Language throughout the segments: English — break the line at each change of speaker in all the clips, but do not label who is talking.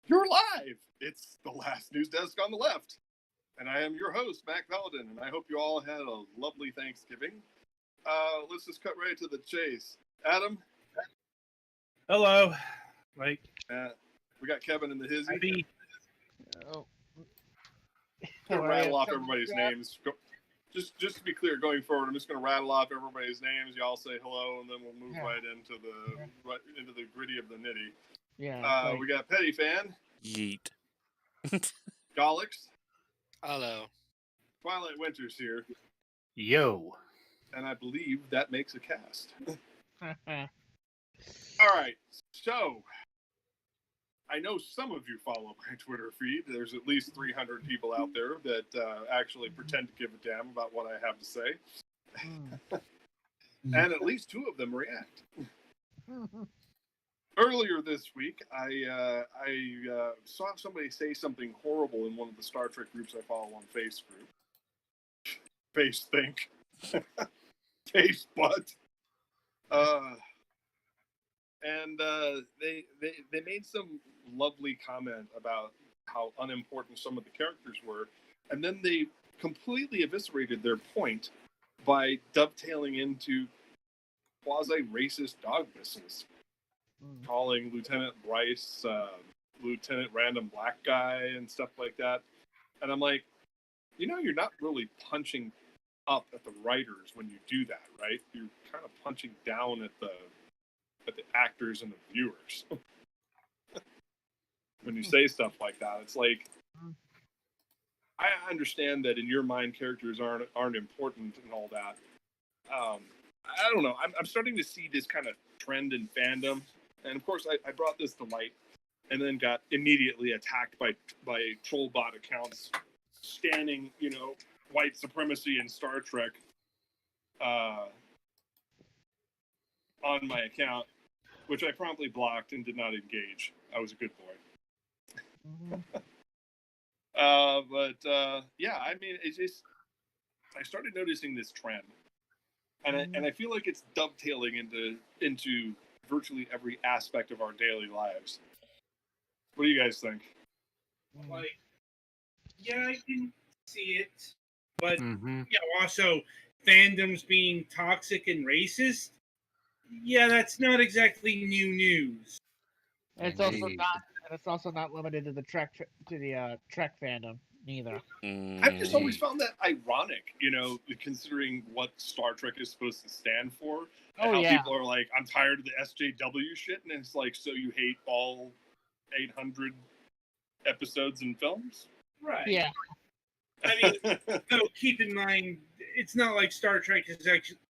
You're live! It's the last Newsdesk on the left. And I am your host, MacPaladin, and I hope you all had a lovely Thanksgiving. Let's just cut right to the chase. Adam?
Hello.
We got Kevin in the hizzy.
Oh.
I'm going to rattle off everybody's names. Just to be clear, going forward, I'm just going to rattle off everybody's names. Y'all say hello, and then we'll move right into the gritty of the nitty.
Yeah.
We got Petty Fan.
Yeet.
Golix.
Hello.
Twilight Winter's here.
Yo.
And I believe that makes a cast. All right. So, I know some of you follow my Twitter feed. There's at least 300 people out there that actually pretend to give a damn about what I have to say. And at least 2 of them react. Earlier this week, I saw somebody say something horrible in one of the Star Trek groups I follow on Face group. Face think. Face butt. And they made some lovely comment about how unimportant some of the characters were, and then they completely eviscerated their point by dovetailing into quasi-racist dog whistles. Calling Lieutenant Bryce Lieutenant Random Black Guy and stuff like that. And I'm like, you're not really punching up at the writers when you do that, right? You're kind of punching down at the actors and the viewers. When you say stuff like that, it's like, I understand that in your mind characters aren't important and all that. I don't know. I'm starting to see this kind of trend in fandom. And of course, I brought this to light, and then got immediately attacked by troll bot accounts, standing, white supremacy in Star Trek on my account, which I promptly blocked and did not engage. I was a good boy. It's just, I started noticing this trend, and I feel like it's dovetailing into virtually every aspect of our daily lives. What do you guys think?
I can see it, but also fandoms being toxic and racist. Yeah, that's not exactly new news.
And it's also not limited to the Trek fandom either.
I've just always found that ironic, considering what Star Trek is supposed to stand for. And how people are like, I'm tired of the SJW shit, and it's like, so you hate all 800 episodes and films?
Right.
Yeah.
I mean, so keep in mind, it's not like Star Trek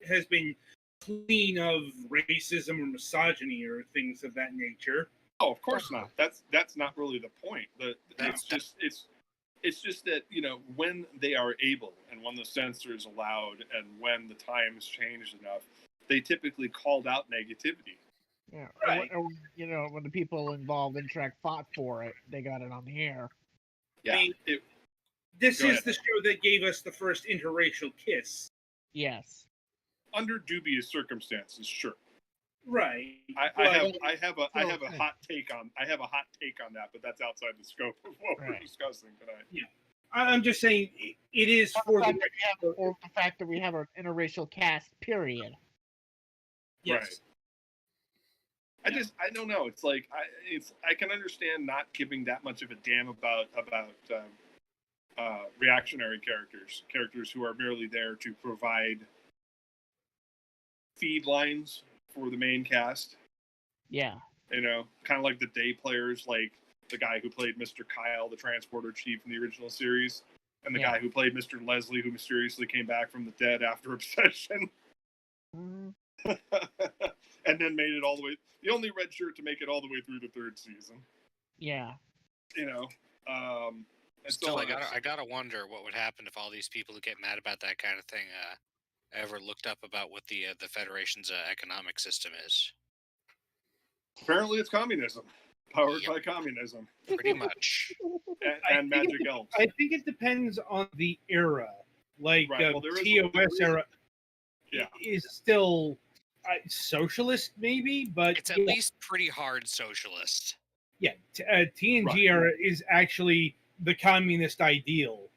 has been clean of racism or misogyny or things of that nature.
Oh, of course not. That's not really the point. It's just that, when they are able, and when the censor is allowed, and when the times changed enough, they typically called out negativity.
Yeah.
Right.
Or, when the people involved in Trek fought for it, they got it on the air.
Yeah.
I mean, this is the show that gave us the first interracial kiss.
Yes.
Under dubious circumstances, sure.
Right.
I have a hot take on that, but that's outside the scope of what we're discussing tonight.
Yeah. I'm just saying it is
or the fact that we have an interracial cast, period.
Yes.
Right. I don't know. It's like I can understand not giving that much of a damn about reactionary characters who are merely there to provide feed lines for the main cast.
Yeah.
Kind of like the day players, like the guy who played Mr. Kyle, the transporter chief in the original series, and the guy who played Mr. Leslie, who mysteriously came back from the dead after Obsession. And then made it all the way, the only red shirt to make it all the way through the 3rd season.
Yeah.
Still, I gotta wonder what would happen if all these people who get mad about that kind of thing ever looked up about what the Federation's economic system is.
Apparently, it's communism, powered by communism.
Pretty much.
and magic elves.
I think it depends on the era. Like TOS era is still socialist maybe, but
It's at least pretty hard socialist.
yeah, TNG is actually the communist ideal,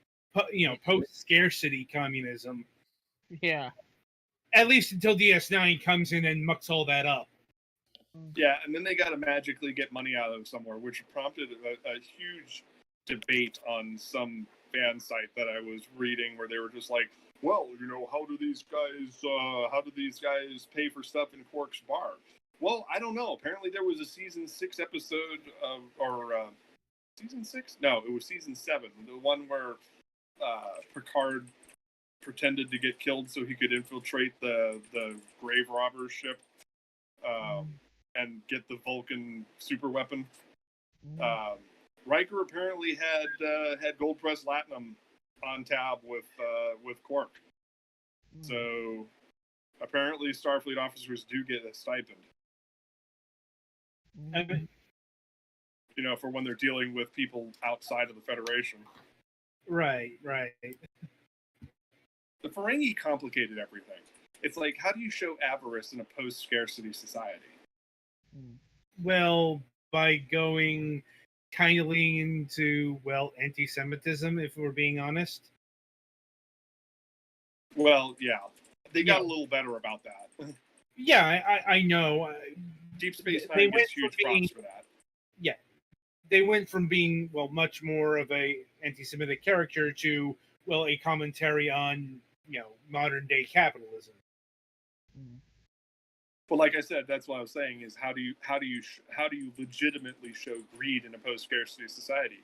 post-scarcity communism.
Yeah.
At least until DS9 comes in and mucks all that up.
Yeah, and then they got to magically get money out of somewhere, which prompted a huge debate on some fan site that I was reading, where they were just like, "Well, how do these guys pay for stuff in Quark's bar?" Well, I don't know. Apparently, there was a season 6 episode season 6? No, it was season 7, the one where Picard pretended to get killed so he could infiltrate the grave robber ship. And get the Vulcan super weapon. Riker apparently had gold pressed latinum on tab with Quark. So apparently Starfleet officers do get a stipend. For when they're dealing with people outside of the Federation.
Right.
The Ferengi complicated everything. It's like, how do you show avarice in a post-scarcity society?
Well, by going kind of leaning into, anti-Semitism, if we're being honest.
Well, yeah. They got a little better about that.
Yeah, I know.
Deep Space Nine gets huge props for that.
Yeah. They went from being, much more of a anti-Semitic character to, a commentary on, modern-day capitalism.
Well, like I said, that's what I was saying is how do you legitimately show greed in a post-scarcity society?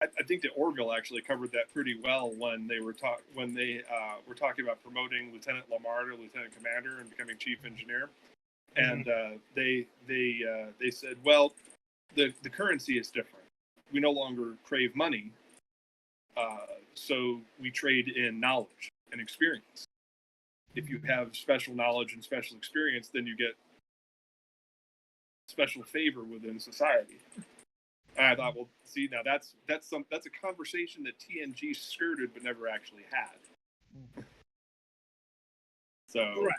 I think that Orville actually covered that pretty well when they were talking about promoting Lieutenant Lamar to Lieutenant Commander and becoming Chief Engineer, and they said, well, the currency is different. We no longer crave money, so we trade in knowledge and experience. If you have special knowledge and special experience, then you get special favor within society. And I thought, well, see, now that's a conversation that TNG skirted but never actually had. So
right.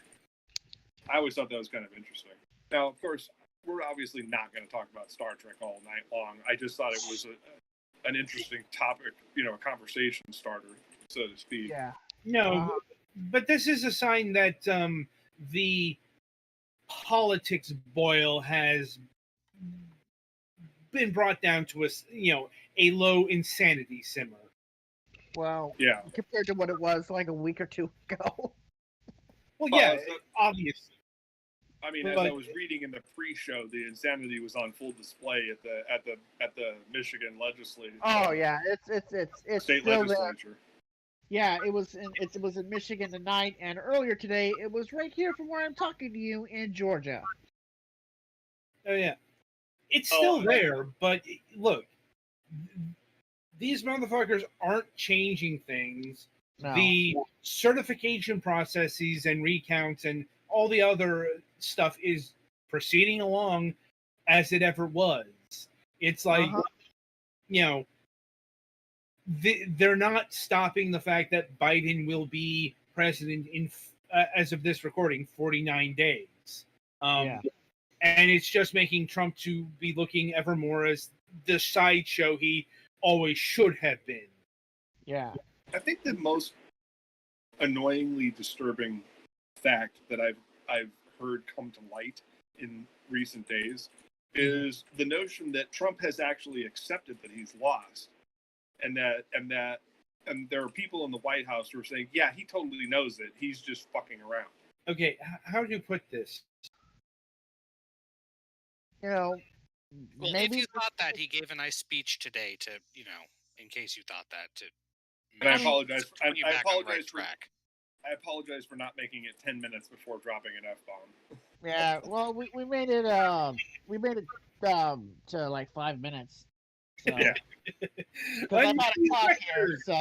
I always thought that was kind of interesting. Now, of course, we're obviously not going to talk about Star Trek all night long. I just thought it was an interesting topic, a conversation starter, so to speak.
Yeah.
No, but this is a sign that the politics boil has been brought down to a low insanity simmer.
Well,
yeah,
compared to what it was like a week or two ago.
Well, yeah, obviously.
I mean, as I was reading in the pre-show, the insanity was on full display at the Michigan legislature.
Oh yeah, it's
state
still
legislature.
There. Yeah, it was in Michigan tonight, and earlier today it was right here from where I'm talking to you in Georgia.
Oh yeah, it's still there, but look, these motherfuckers aren't changing things.
No.
The certification processes and recounts and all the other stuff is proceeding along as it ever was. It's like, they're not stopping the fact that Biden will be president in, as of this recording, 49 days. And it's just making Trump to be looking ever more as the sideshow he always should have been.
Yeah.
I think the most annoyingly disturbing fact that I've heard come to light in recent days is the notion that Trump has actually accepted that he's lost, and there are people in the White House who are saying, yeah, he totally knows it. He's just fucking around.
Okay, how do you put this?
Well, maybe if you thought that, he gave a nice speech today to, in case you thought that.
And I apologize. I apologize for not making it 10 minutes before dropping an F-bomb.
Yeah, well, we made it to like 5 minutes. So. Yeah. Because I'm at a clock here, so.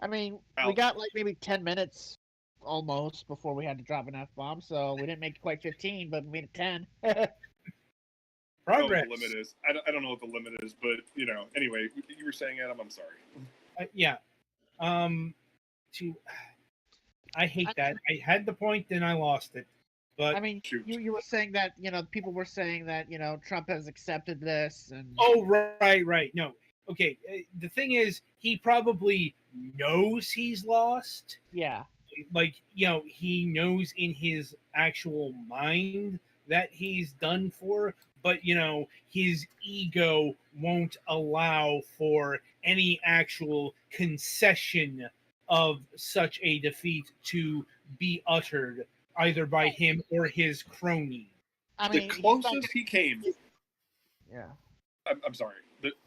I mean, we got like maybe 10 minutes almost before we had to drop an F-bomb, so we didn't make it quite 15, but we made it 10.
Progress.
I don't know what the limit is. I don't know what the limit is, but, anyway, you were saying, Adam, I'm sorry.
Yeah. I hate that. I had the point, then I lost it. But
I mean, you were saying that people were saying that Trump has accepted this, and
oh right, no, okay. The thing is, he probably knows he's lost.
yeah,
Like he knows in his actual mind that he's done for, but his ego won't allow for any actual concession of such a defeat to be uttered either by him or his crony.
I
The
mean,
closest he came.
yeah.
I'm sorry.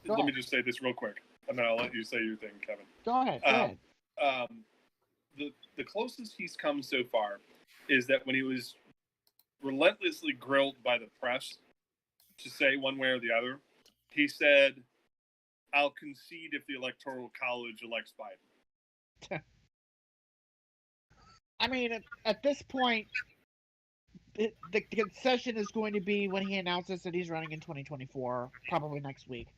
Let me just say this real quick, and then I'll let you say your thing, Kevin.
Go ahead. Go ahead.
The closest he's come so far is that when he was relentlessly grilled by the press to say one way or the other, he said, "I'll concede if the Electoral College elects Biden."
I mean, at this point, the concession is going to be when he announces that he's running in 2024, probably next week.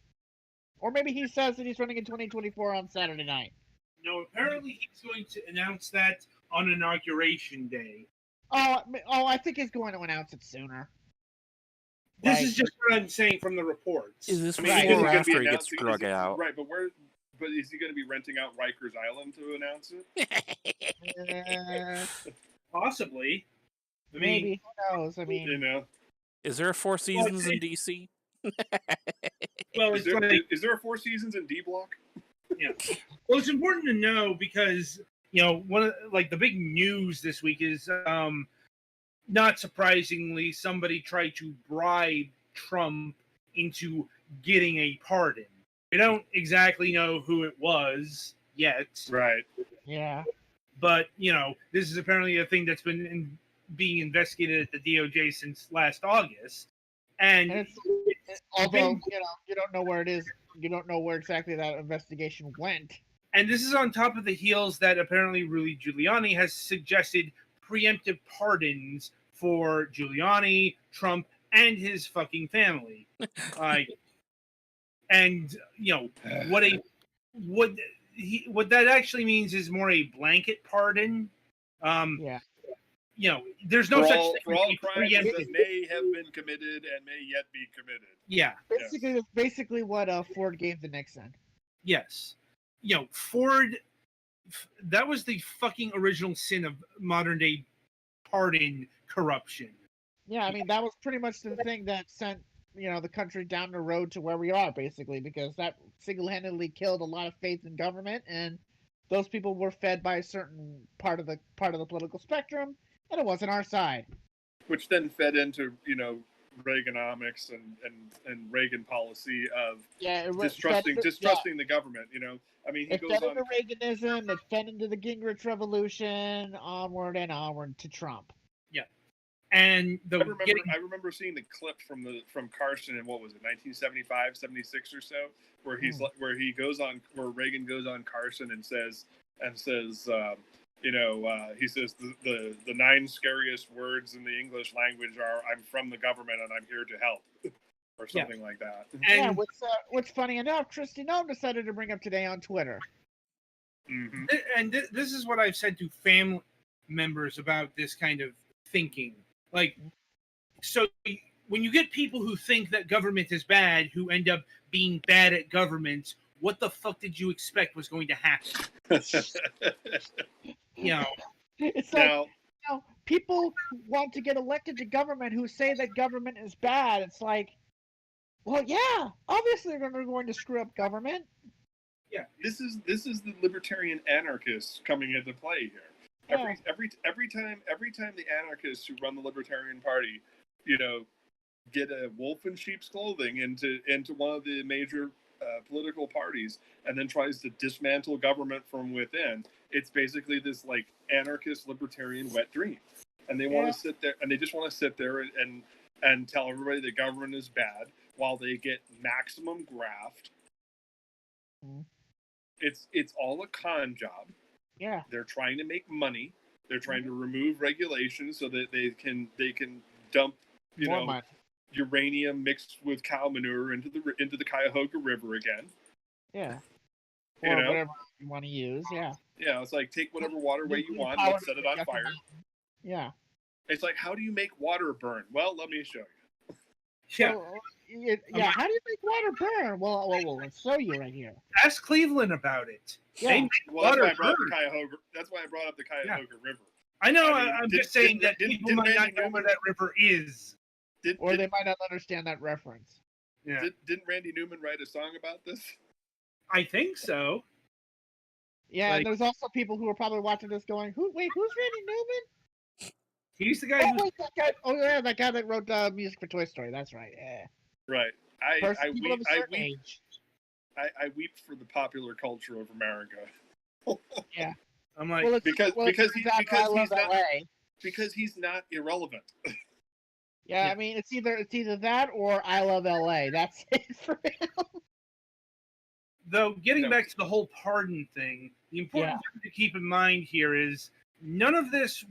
Or maybe he says that he's running in 2024 on Saturday night.
No, apparently he's going to announce that on Inauguration Day.
Oh, I think he's going to announce it sooner.
This is just what I'm saying from the reports.
Is this
I mean,
before or
is he
after
gonna
he
be
gets
announcing-
drug out?
Right, but is he going to be renting out Rikers Island to announce it?
Possibly. I mean,
Maybe. Who knows? I mean,
Is there a Four Seasons in DC?
well,
is there a Four Seasons in D Block?
Yeah. Well, it's important to know because one of the big news this week is not surprisingly somebody tried to bribe Trump into getting a pardon. We don't exactly know who it was yet.
Right.
yeah.
But this is apparently a thing that's been being investigated at the DOJ since last August. And
Although you don't know where it is, you don't know where exactly that investigation went.
And this is on top of the heels that apparently Rudy Giuliani has suggested preemptive pardons for Giuliani, Trump, and his fucking family. And what that actually means is more a blanket pardon.
Yeah.
There's no
for
such
all,
thing
for all
as
crimes
preemptive.
that may have been committed and may yet be committed.
Yeah.
Basically what Ford gave to Nixon.
Yes. Ford. That was the fucking original sin of modern day pardon corruption.
Yeah, I mean that was pretty much the thing that sent the country down the road to where we are, basically, because that single-handedly killed a lot of faith in government, and those people were fed by a certain part of the political spectrum, and it wasn't our side.
Which then fed into Reaganomics and Reagan policy of distrusting the government. I mean, he
it
goes
fed
on.
into Reaganism, it fed into the Gingrich Revolution, onward and onward to Trump.
Yeah, and
I remember seeing the clip from Carson in, what was it, 1975, 76 or so, where where Reagan goes on Carson and says he says the 9 scariest words in the English language are "I'm from the government and I'm here to help," or something like that.
And what's funny enough, Kristi Noem decided to bring up today on Twitter.
Mm-hmm.
And this is what I've said to family members about this kind of thinking. So when you get people who think that government is bad, who end up being bad at government, what the fuck did you expect was going to happen?
It's like people who want to get elected to government who say that government is bad. It's like, well, yeah, obviously they're going to screw up government.
Yeah, this is the libertarian anarchists coming into play here.
Yeah.
Every time the anarchists who run the Libertarian Party, get a wolf in sheep's clothing into one of the major political parties and then tries to dismantle government from within, it's basically this anarchist libertarian wet dream, and they want to sit there and they just want to sit there and tell everybody the government is bad while they get maximum graft.
Mm.
It's all a con job.
Yeah,
they're trying to make money. They're trying to remove regulations so that they can dump
money.
Uranium mixed with cow manure into the Cuyahoga River again.
Yeah, or whatever you want to use. Yeah.
Yeah, it's like take whatever waterway you want
Power
and set it on fire.
Yeah.
It's like, how do you make water burn? Well, let me show you.
Yeah.
So, how do you make water burn? Well, let's show you right here.
Ask Cleveland about it.
Yeah.
They make
Well, that's
water
why I brought
burn.
the Cuyahoga. That's why I brought up the Cuyahoga River.
I know.
I mean,
I'm just saying that people might not know where that river is.
Or they might not understand that reference.
Yeah.
Didn't Randy Newman write a song about this?
I think so.
Yeah, and there's also people who are probably watching this going, who's Randy Newman?
He's the guy who...
that guy that wrote music for Toy Story. That's right. Yeah.
Right. I weep for the popular culture of America.
Yeah.
I'm like,
because he's not irrelevant.
Yeah, I mean it's either that or I love LA. That's it for him.
Though getting back to the whole pardon thing, the important thing to keep in mind here is none of this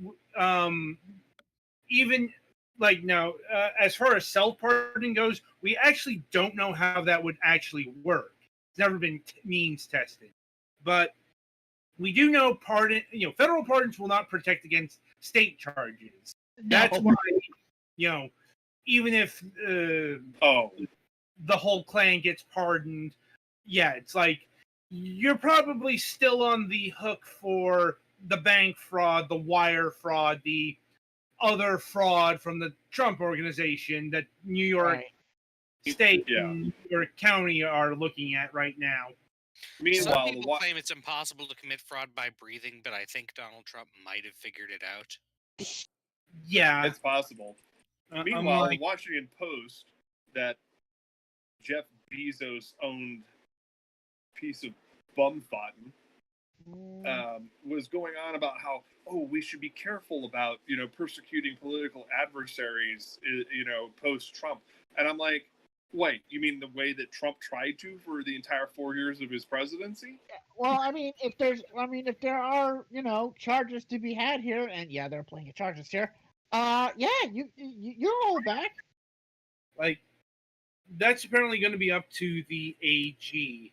even like now as far as self-pardon goes, we actually don't know how that would actually work. It's never been means tested. But we do know federal pardons will not protect against state charges. That's why, even if the whole clan gets pardoned, it's like you're probably still on the hook for the bank fraud, the wire fraud, the other fraud from the Trump organization that New York State and New York County are looking at right now.
Meanwhile, some people claim it's impossible to commit fraud by breathing, but I think Donald Trump might have figured it out.
Yeah.
It's possible. Meanwhile, the Washington Post, that Jeff Bezos owned piece of bumfucking, was going on about how, we should be careful about, persecuting political adversaries, post-Trump. And I'm like, wait, you mean the way that Trump tried to for the entire 4 years of his presidency?
Well, I mean, if there are, charges to be had here, and they're playing at charges here, you're all back.
Like, that's apparently going to be up to the AG.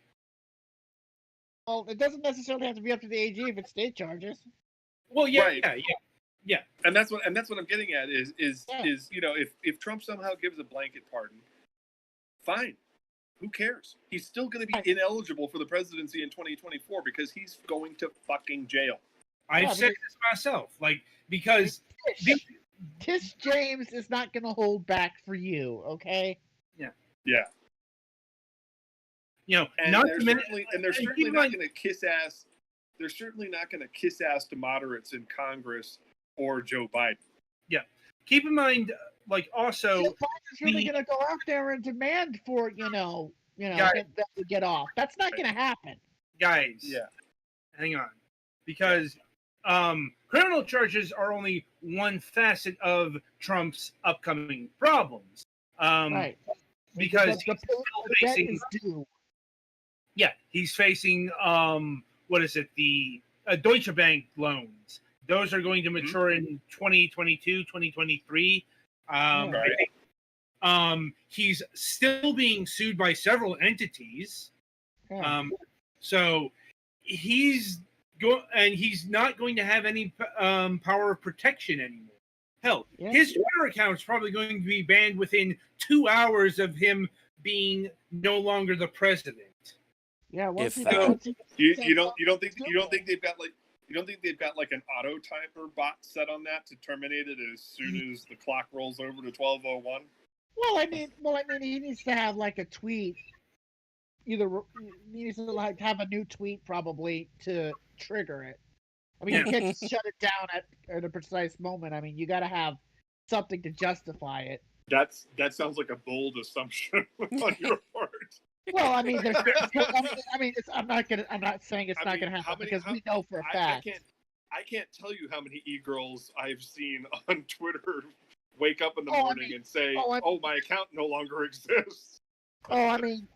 Well, it doesn't necessarily have to be up to the AG if it's state charges.
Well, yeah.
And that's what I'm getting at is if Trump somehow gives a blanket pardon, fine. Who cares? He's still going to be ineligible for the presidency in 2024 because he's going to fucking jail.
I've said this myself, because
Tish James is not going to hold back for you, okay?
Yeah. And they're certainly not going to kiss ass. They're certainly not going to kiss ass to moderates in Congress or Joe Biden.
Yeah. Keep in mind, also,
Joe Biden's really going to go out there and demand for get off. That's not going to happen,
guys. Yeah. Hang on, because criminal charges are only one facet of Trump's upcoming problems. Right. Because he's facing the Deutsche Bank loans. Those are going to mature in 2022, 2023. He's still being sued by several entities. So he's not going to have any power of protection anymore. Hell, his Twitter account is probably going to be banned within 2 hours of him being no longer the president.
Yeah,
you don't think they've got an auto timer bot set on that to terminate it as soon as the clock rolls over to 12:01?
Well, I mean, he needs to have a tweet. Either he needs to have a new tweet probably to trigger it. I mean, you can't just shut it down at a precise moment. I mean, you got to have something to justify it.
That sounds like a bold assumption on your part.
Well, I mean, I'm not saying it's not going to happen because we know for a fact.
I can't tell you how many e-girls I've seen on Twitter wake up in the morning and say, my account no longer exists.
I mean,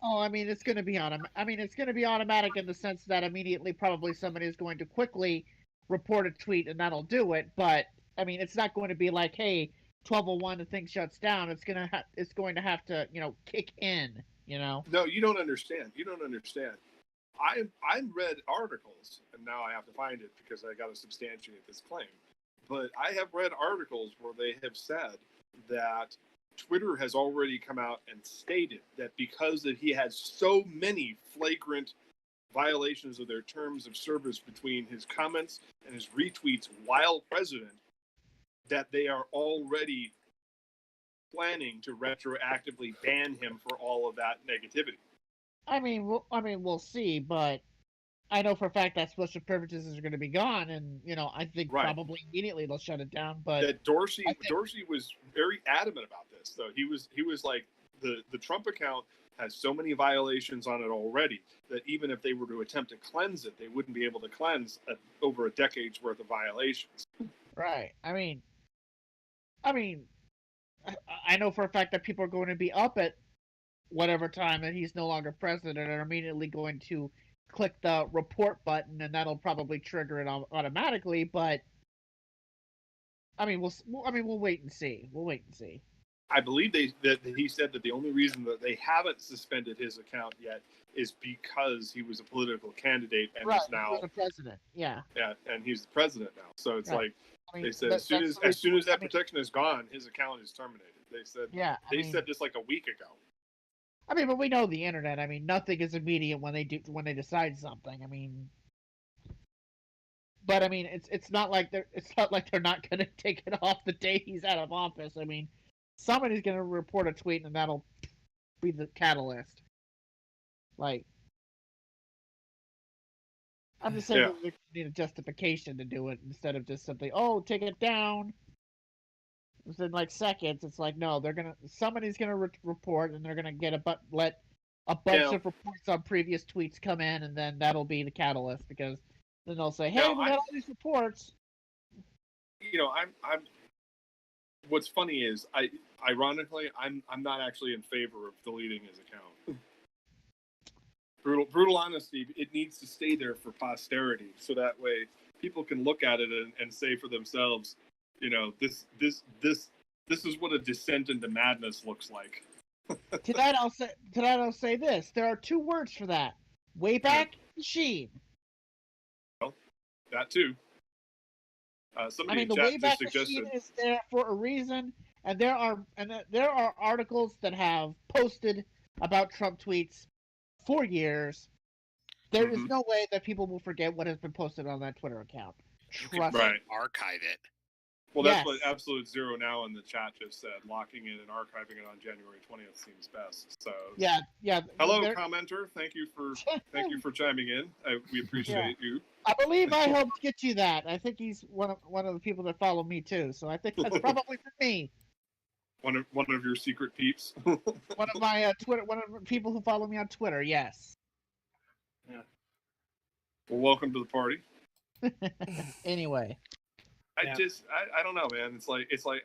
it's going to be it's going to be automatic in the sense that immediately probably somebody is going to quickly report a tweet and that'll do it. But I mean, it's not going to be like, hey, 12:01, the thing shuts down. It's going to have to kick in.
No, you don't understand. I read articles, and now I have to find it because I got to substantiate this claim. But I have read articles where they have said that Twitter has already come out and stated that because that he has so many flagrant violations of their terms of service between his comments and his retweets while president, that they are already planning to retroactively ban him for all of that negativity.
I mean, we'll see, but I know for a fact that special privileges are going to be gone, and I think probably immediately they'll shut it down. But
that Dorsey was very adamant about this, though. He was like, the Trump account has so many violations on it already that even if they were to attempt to cleanse it, they wouldn't be able to cleanse over a decade's worth of violations.
Right. I mean, I know for a fact that people are going to be up at whatever time that he's no longer president and are immediately going to click the report button, and that'll probably trigger it automatically. But I mean, we'll wait and see. We'll wait and see.
I believe that he said that the only reason that they haven't suspended his account yet is because he was a political candidate and is now
the president. Yeah.
Yeah, and he's the president now. So it's like,
I mean,
they said as soon as that protection is gone, his account is terminated. They said said this like a week ago.
I mean, but we know the internet. I mean, nothing is immediate when they decide something. I mean, but I mean, it's not like they're not going to take it off the day he's out of office. I mean, somebody's going to report a tweet, and that'll be the catalyst. Like, I'm just saying that they need a justification to do it instead of just simply, take it down. Within like seconds, it's like, no, somebody's gonna report, and they're gonna let a bunch of reports on previous tweets come in, and then that'll be the catalyst, because then they'll say, hey, we got all these reports.
I'm what's funny is ironically I'm not actually in favor of deleting his account. Brutal honesty, it needs to stay there for posterity, so that way people can look at it and say for themselves, this is what a descent into madness looks like.
To that I'll say this: there are two words for that: Wayback Machine.
Well, that too. Somebody
the Wayback Machine is there for a reason, and there are articles that have posted about Trump tweets for years. There is no way that people will forget what has been posted on that Twitter account. Trust me.
Archive it.
Well, that's what Absolute Zero Now in the chat just said. Locking it and archiving it on January 20th seems best. So
yeah.
Hello, commenter. Thank you for chiming in. We appreciate you.
I believe I helped get you that. I think he's one of the people that follow me too. So I think that's probably for me.
One of your secret peeps.
One of my Twitter. One of the people who follow me on Twitter. Yes.
Yeah. Well, welcome to the party.
Anyway.
I don't know, man. It's like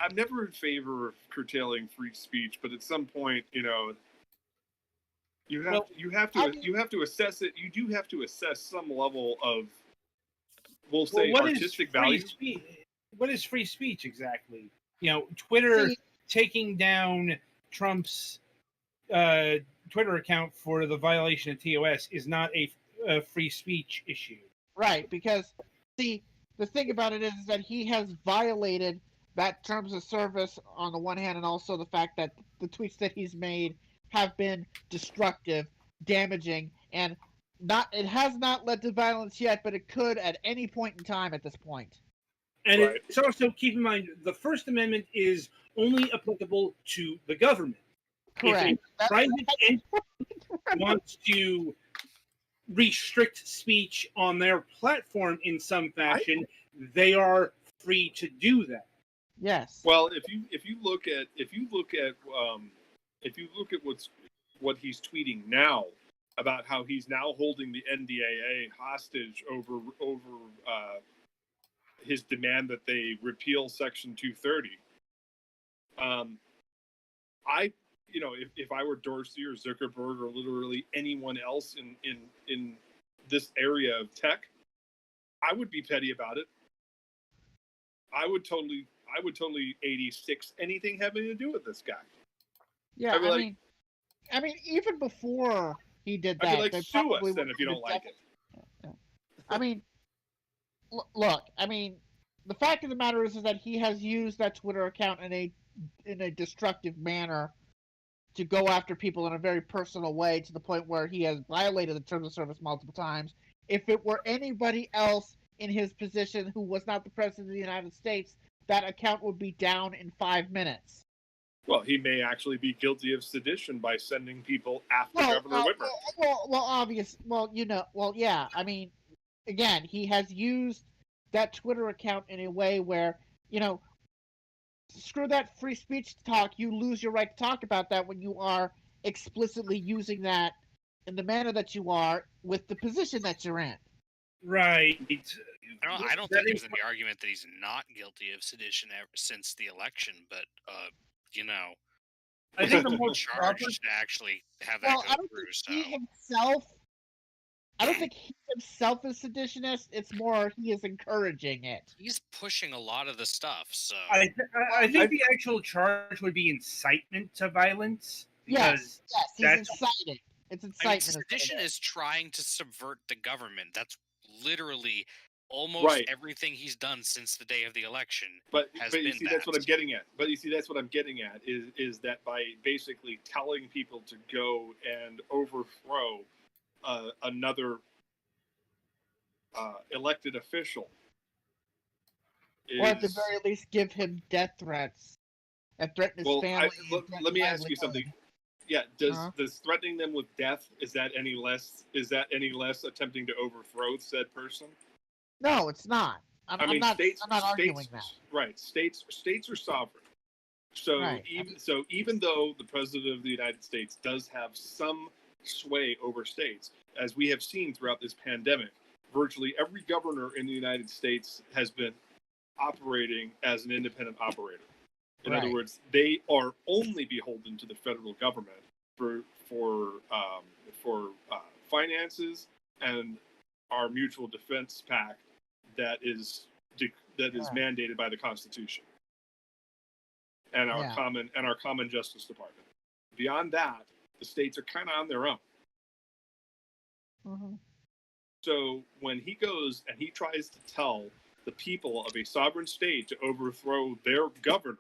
I'm never in favor of curtailing free speech, but at some point, you have to assess it. You do have to assess some level of, we'll say, artistic value.
What is free speech exactly? Twitter taking down Trump's Twitter account for the violation of TOS is not a free speech issue.
Right, because the thing about it is that he has violated that terms of service on the one hand, and also the fact that the tweets that he's made have been destructive, damaging, and it has not led to violence yet, but it could at any point in time at this point.
And it's also, keep in mind, the First Amendment is only applicable to the government.
Correct.
If a private entity wants to restrict speech on their platform in some fashion, they are free to do that.
Yes.
Well, if you look at what he's tweeting now about how he's now holding the NDAA hostage over his demand that they repeal Section 230. If I were Dorsey or Zuckerberg or literally anyone else in this area of tech, I would be petty about it. I would totally 86 anything having to do with this guy.
Yeah, I mean, even before he did
I'd
that.
be like,
they
sue us
probably
then if you don't like it.
I mean, look. I mean, the fact of the matter is that he has used that Twitter account in a destructive manner to go after people in a very personal way, to the point where he has violated the terms of service multiple times. If it were anybody else in his position who was not the president of the United States, that account would be down in 5 minutes.
Well, he may actually be guilty of sedition by sending people after Governor Whitmer.
Yeah. I mean, again, he has used that Twitter account in a way where, screw that free speech talk. You lose your right to talk about that when you are explicitly using that in the manner that you are with the position that you're in.
Right.
I don't think there's any argument that he's not guilty of sedition ever since the election, but
I think the
most charged to actually have that go through.
I don't think he himself is seditionist. It's more he is encouraging it.
He's pushing a lot of the stuff. So
I think the actual charge would be incitement to violence.
Yes, he's inciting. It's incitement.
Sedition is trying to subvert the government. That's literally almost everything he's done since the day of the election.
But you see, that's what I'm getting at. Is that by basically telling people to go and overthrow another elected official,
or at the very least give him death threats and threaten his family.
Let me ask you something. Yeah, does threatening them with death, is that any less attempting to overthrow said person?
No, it's not. I'm not arguing that.
Right, states are sovereign. So even though the president of the United States does have some sway over states, as we have seen throughout this pandemic, virtually every governor in the United States has been operating as an independent operator. In other words, they are only beholden to the federal government for finances and our mutual defense pact that is mandated by the Constitution and our common Justice Department. Beyond that, the states are kind of on their own.
Mm-hmm.
So when he goes and he tries to tell the people of a sovereign state to overthrow their governor,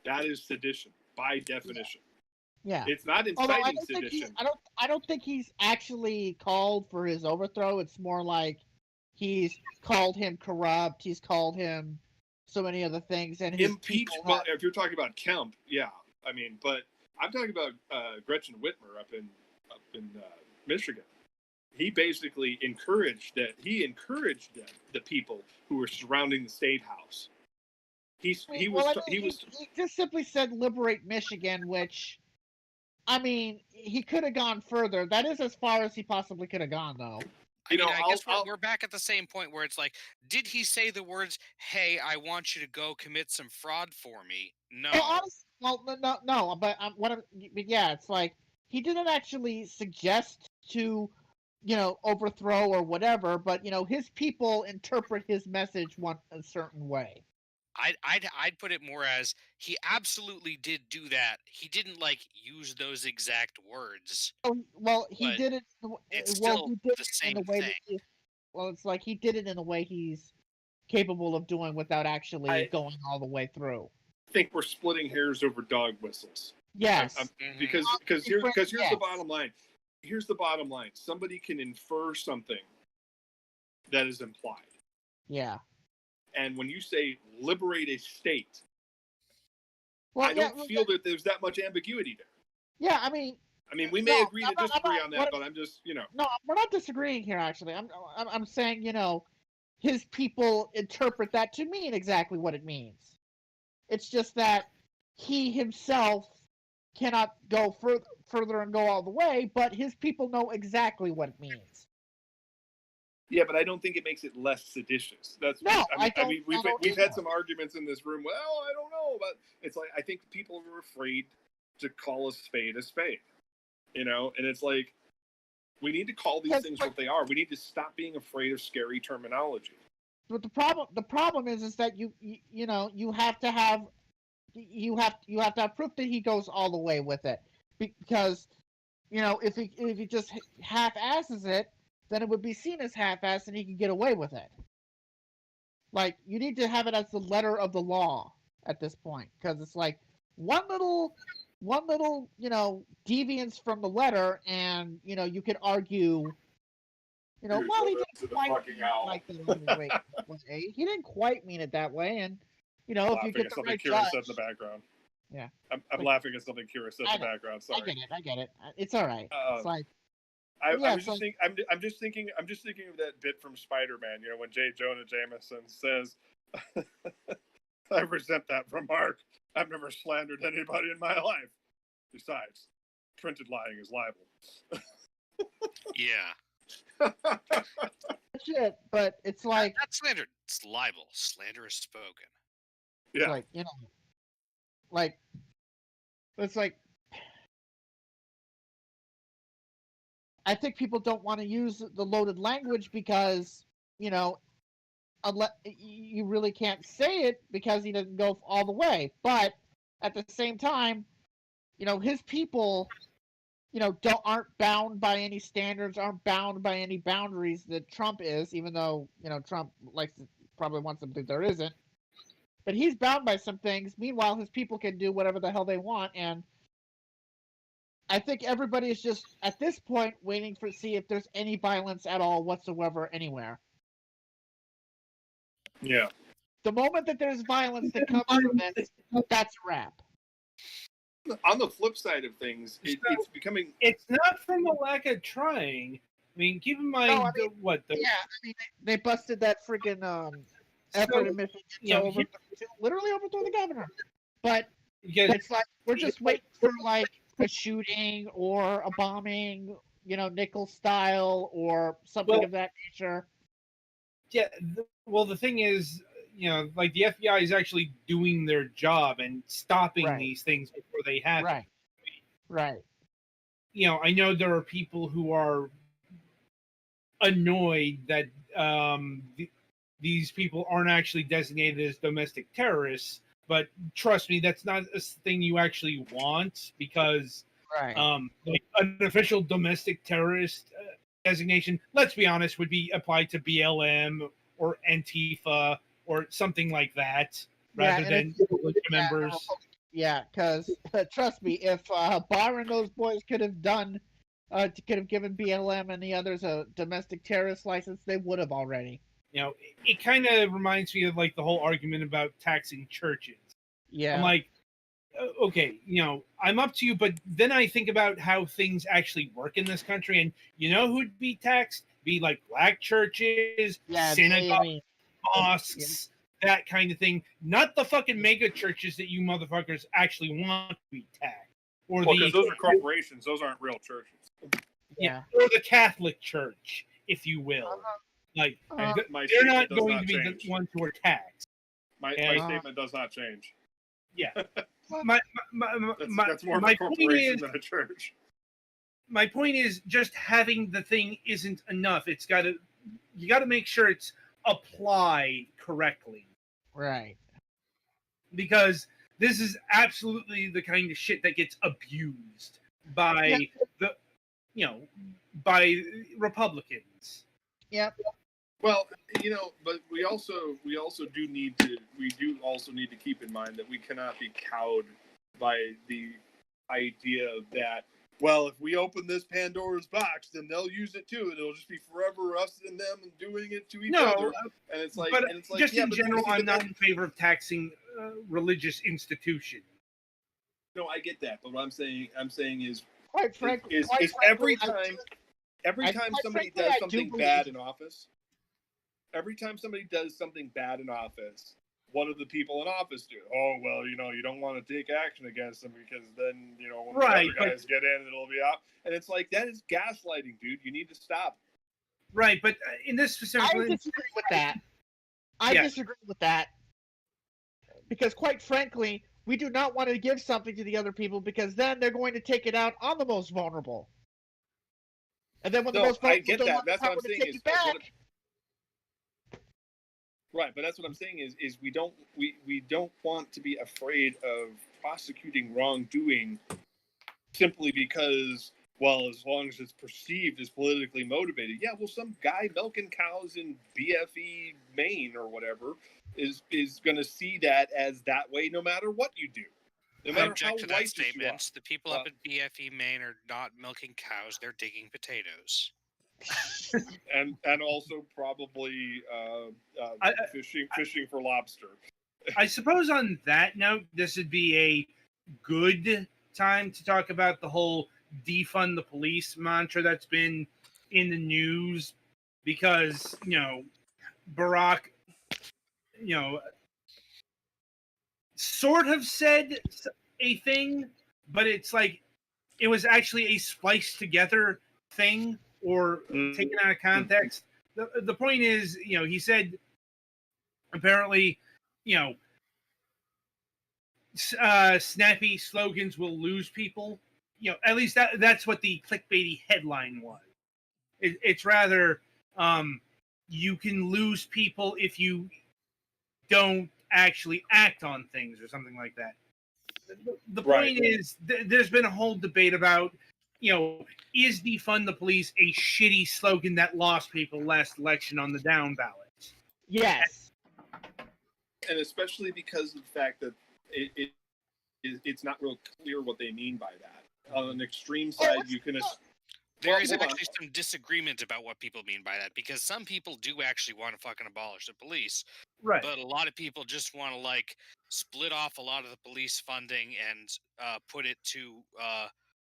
that is sedition by definition.
Yeah,
it's not inciting sedition.
I don't think he's actually called for his overthrow. It's more like he's called him corrupt. He's called him so many other things. And
impeach. Well, if you're talking about Kemp, I mean, but I'm talking about Gretchen Whitmer up in Michigan. He basically encouraged the people who were surrounding the state house. He
just simply said liberate Michigan, which, I mean, he could have gone further. That is as far as he possibly could have gone, though.
I guess we're back at the same point where it's like, did he say the words, "Hey, I want you to go commit some fraud for me"? No.
No. But it's like he didn't actually suggest to, overthrow or whatever. But his people interpret his message a certain way.
I'd put it more as he absolutely did do that. He didn't use those exact words.
Well, he did it.
It's still the same thing.
It's like he did it in a way he's capable of doing without actually going all the way through.
I think we're splitting hairs over dog whistles.
Yes,
because here's the bottom line. Here's the bottom line. Somebody can infer something that is implied.
Yeah.
And when you say liberate a state, I don't feel that there's that much ambiguity there.
Yeah, I mean,
we may agree to disagree on that, but I'm just,
No, we're not disagreeing here. Actually, I'm saying, his people interpret that to mean exactly what it means. It's just that he himself cannot go further and go all the way, but his people know exactly what it means.
Yeah, but I don't think it makes it less seditious. We've had some arguments in this room. Well, I don't know, but it's like I think people are afraid to call a spade, and it's like we need to call these things what they are. We need to stop being afraid of scary terminology.
But the problem is that you have to have proof that he goes all the way with it, because if he just half-asses it, then it would be seen as half-assed and he could get away with it. Like, you need to have it as the letter of the law at this point, because it's like one little deviance from the letter, and you could argue, well, he didn't quite mean it like that. He didn't quite mean it that way, and if you get the right
Kira
judge,
said in the background.
Yeah,
I'm laughing at something Kira said in the background. Sorry.
I get it. It's all right. It's like.
I'm just thinking of that bit from Spider-Man. When J. Jonah Jameson says, "I resent that from Mark. I've never slandered anybody in my life. Besides, printed lying is libel."
Yeah.
That's it. But it's like
Not slander. It's libel. Slander is spoken.
Yeah.
Like it's like. I think people don't want to use the loaded language because, unless you really can't say it because he doesn't go all the way. But at the same time, his people, aren't bound by any standards, aren't bound by any boundaries that Trump is, even though, Trump probably wants to think there isn't. But he's bound by some things. Meanwhile, his people can do whatever the hell they want, and I think everybody is just, at this point, waiting to see if there's any violence at all whatsoever anywhere.
Yeah.
The moment that there's violence that comes from this, that's a wrap.
On the flip side of things, it's becoming...
It's not from a lack of trying. I mean, keep in mind
they busted that freaking effort in Michigan to literally overthrow the governor. But it's like, we're just waiting for, a shooting or a bombing, Nichols style or something of that nature.
Yeah, the thing is, the FBI is actually doing their job and stopping these things before they happen.
Right.
I know there are people who are annoyed that these people aren't actually designated as domestic terrorists. But trust me, that's not a thing you actually want, because an official domestic terrorist designation, let's be honest, would be applied to BLM or Antifa or something like that, rather than members.
Yeah, because trust me, if Barr and those boys could have given BLM and the others a domestic terrorist license, they would have already.
It kind of reminds me of the whole argument about taxing churches.
Yeah.
I'm like, okay, I'm up to you, but then I think about how things actually work in this country, and who'd be taxed? Be black churches, synagogues, mosques, that kind of thing. Not the fucking mega churches that you motherfuckers actually want to be taxed.
Because those are corporations; those aren't real churches.
Yeah, or the Catholic Church, if you will. They're not going to be the ones who are taxed.
My statement does not change.
Yeah.
That's more of a corporation than a church.
My point is, just having the thing isn't enough. You got to make sure it's applied correctly.
Right.
Because this is absolutely the kind of shit that gets abused by by Republicans.
Yep.
Well, but we also need to keep in mind that we cannot be cowed by the idea that, well, if we open this Pandora's box, then they'll use it too, and it'll just be forever us and them doing it to each other. And it's like,
in general, I'm not in favor of taxing religious institutions.
No, I get that, but what I'm saying is,
quite frankly,
is every time somebody does something bad in office. Every time somebody does something bad in office, what do the people in office do? Oh, well, you don't want to take action against them because then, when the other guys get in, it'll be out. And it's like, that is gaslighting, dude. You need to stop.
Right, but in this specific...
I disagree with that. I disagree with that. Because quite frankly, we do not want to give something to the other people because then they're going to take it out on the most vulnerable. And then when the most vulnerable don't want the power to take it back...
Right, but that's what I'm saying is we don't want to be afraid of prosecuting wrongdoing simply because well, as long as it's perceived as politically motivated, yeah, well, some guy milking cows in BFE, Maine or whatever is going to see that as that way no matter what you do. No
I
matter
object to
how
that
righteous you are.
statement. The people up at BFE, Maine are not milking cows, they're digging potatoes.
and also probably fishing for lobster.
I suppose on that note, this would be a good time to talk about the whole defund the police mantra that's been in the news, because, Barack, sort of said a thing, but it's like it was actually a spliced together thing or taken out of context. The point is, he said apparently, snappy slogans will lose people. At least that's what the clickbaity headline was. It's rather, you can lose people if you don't actually act on things or something like that. The point is, there's been a whole debate about, is defund the police a shitty slogan that lost people last election on the down ballot?
Yes.
And especially because of the fact that it's not real clear what they mean by that. On an extreme side, you can...
There is actually some disagreement about what people mean by that, because some people do actually want to fucking abolish the police.
Right.
But a lot of people just want to, split off a lot of the police funding and put it to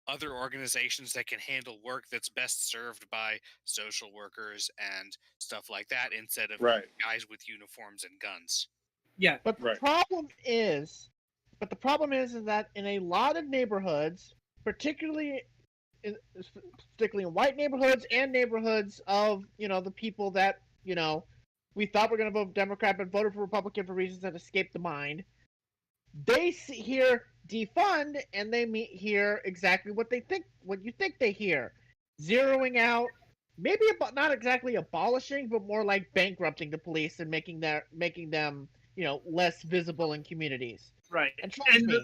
other organizations that can handle work that's best served by social workers and stuff like that, instead of guys with uniforms and guns.
Yeah.
But the problem is that in a lot of neighborhoods, particularly in white neighborhoods and neighborhoods of, the people that, we thought were going to vote Democrat but voted for Republican for reasons that escaped the mind, they hear defund and they hear exactly what you think they hear. Zeroing out, maybe not exactly abolishing, but more like bankrupting the police and making them, less visible in communities.
Right.
And
the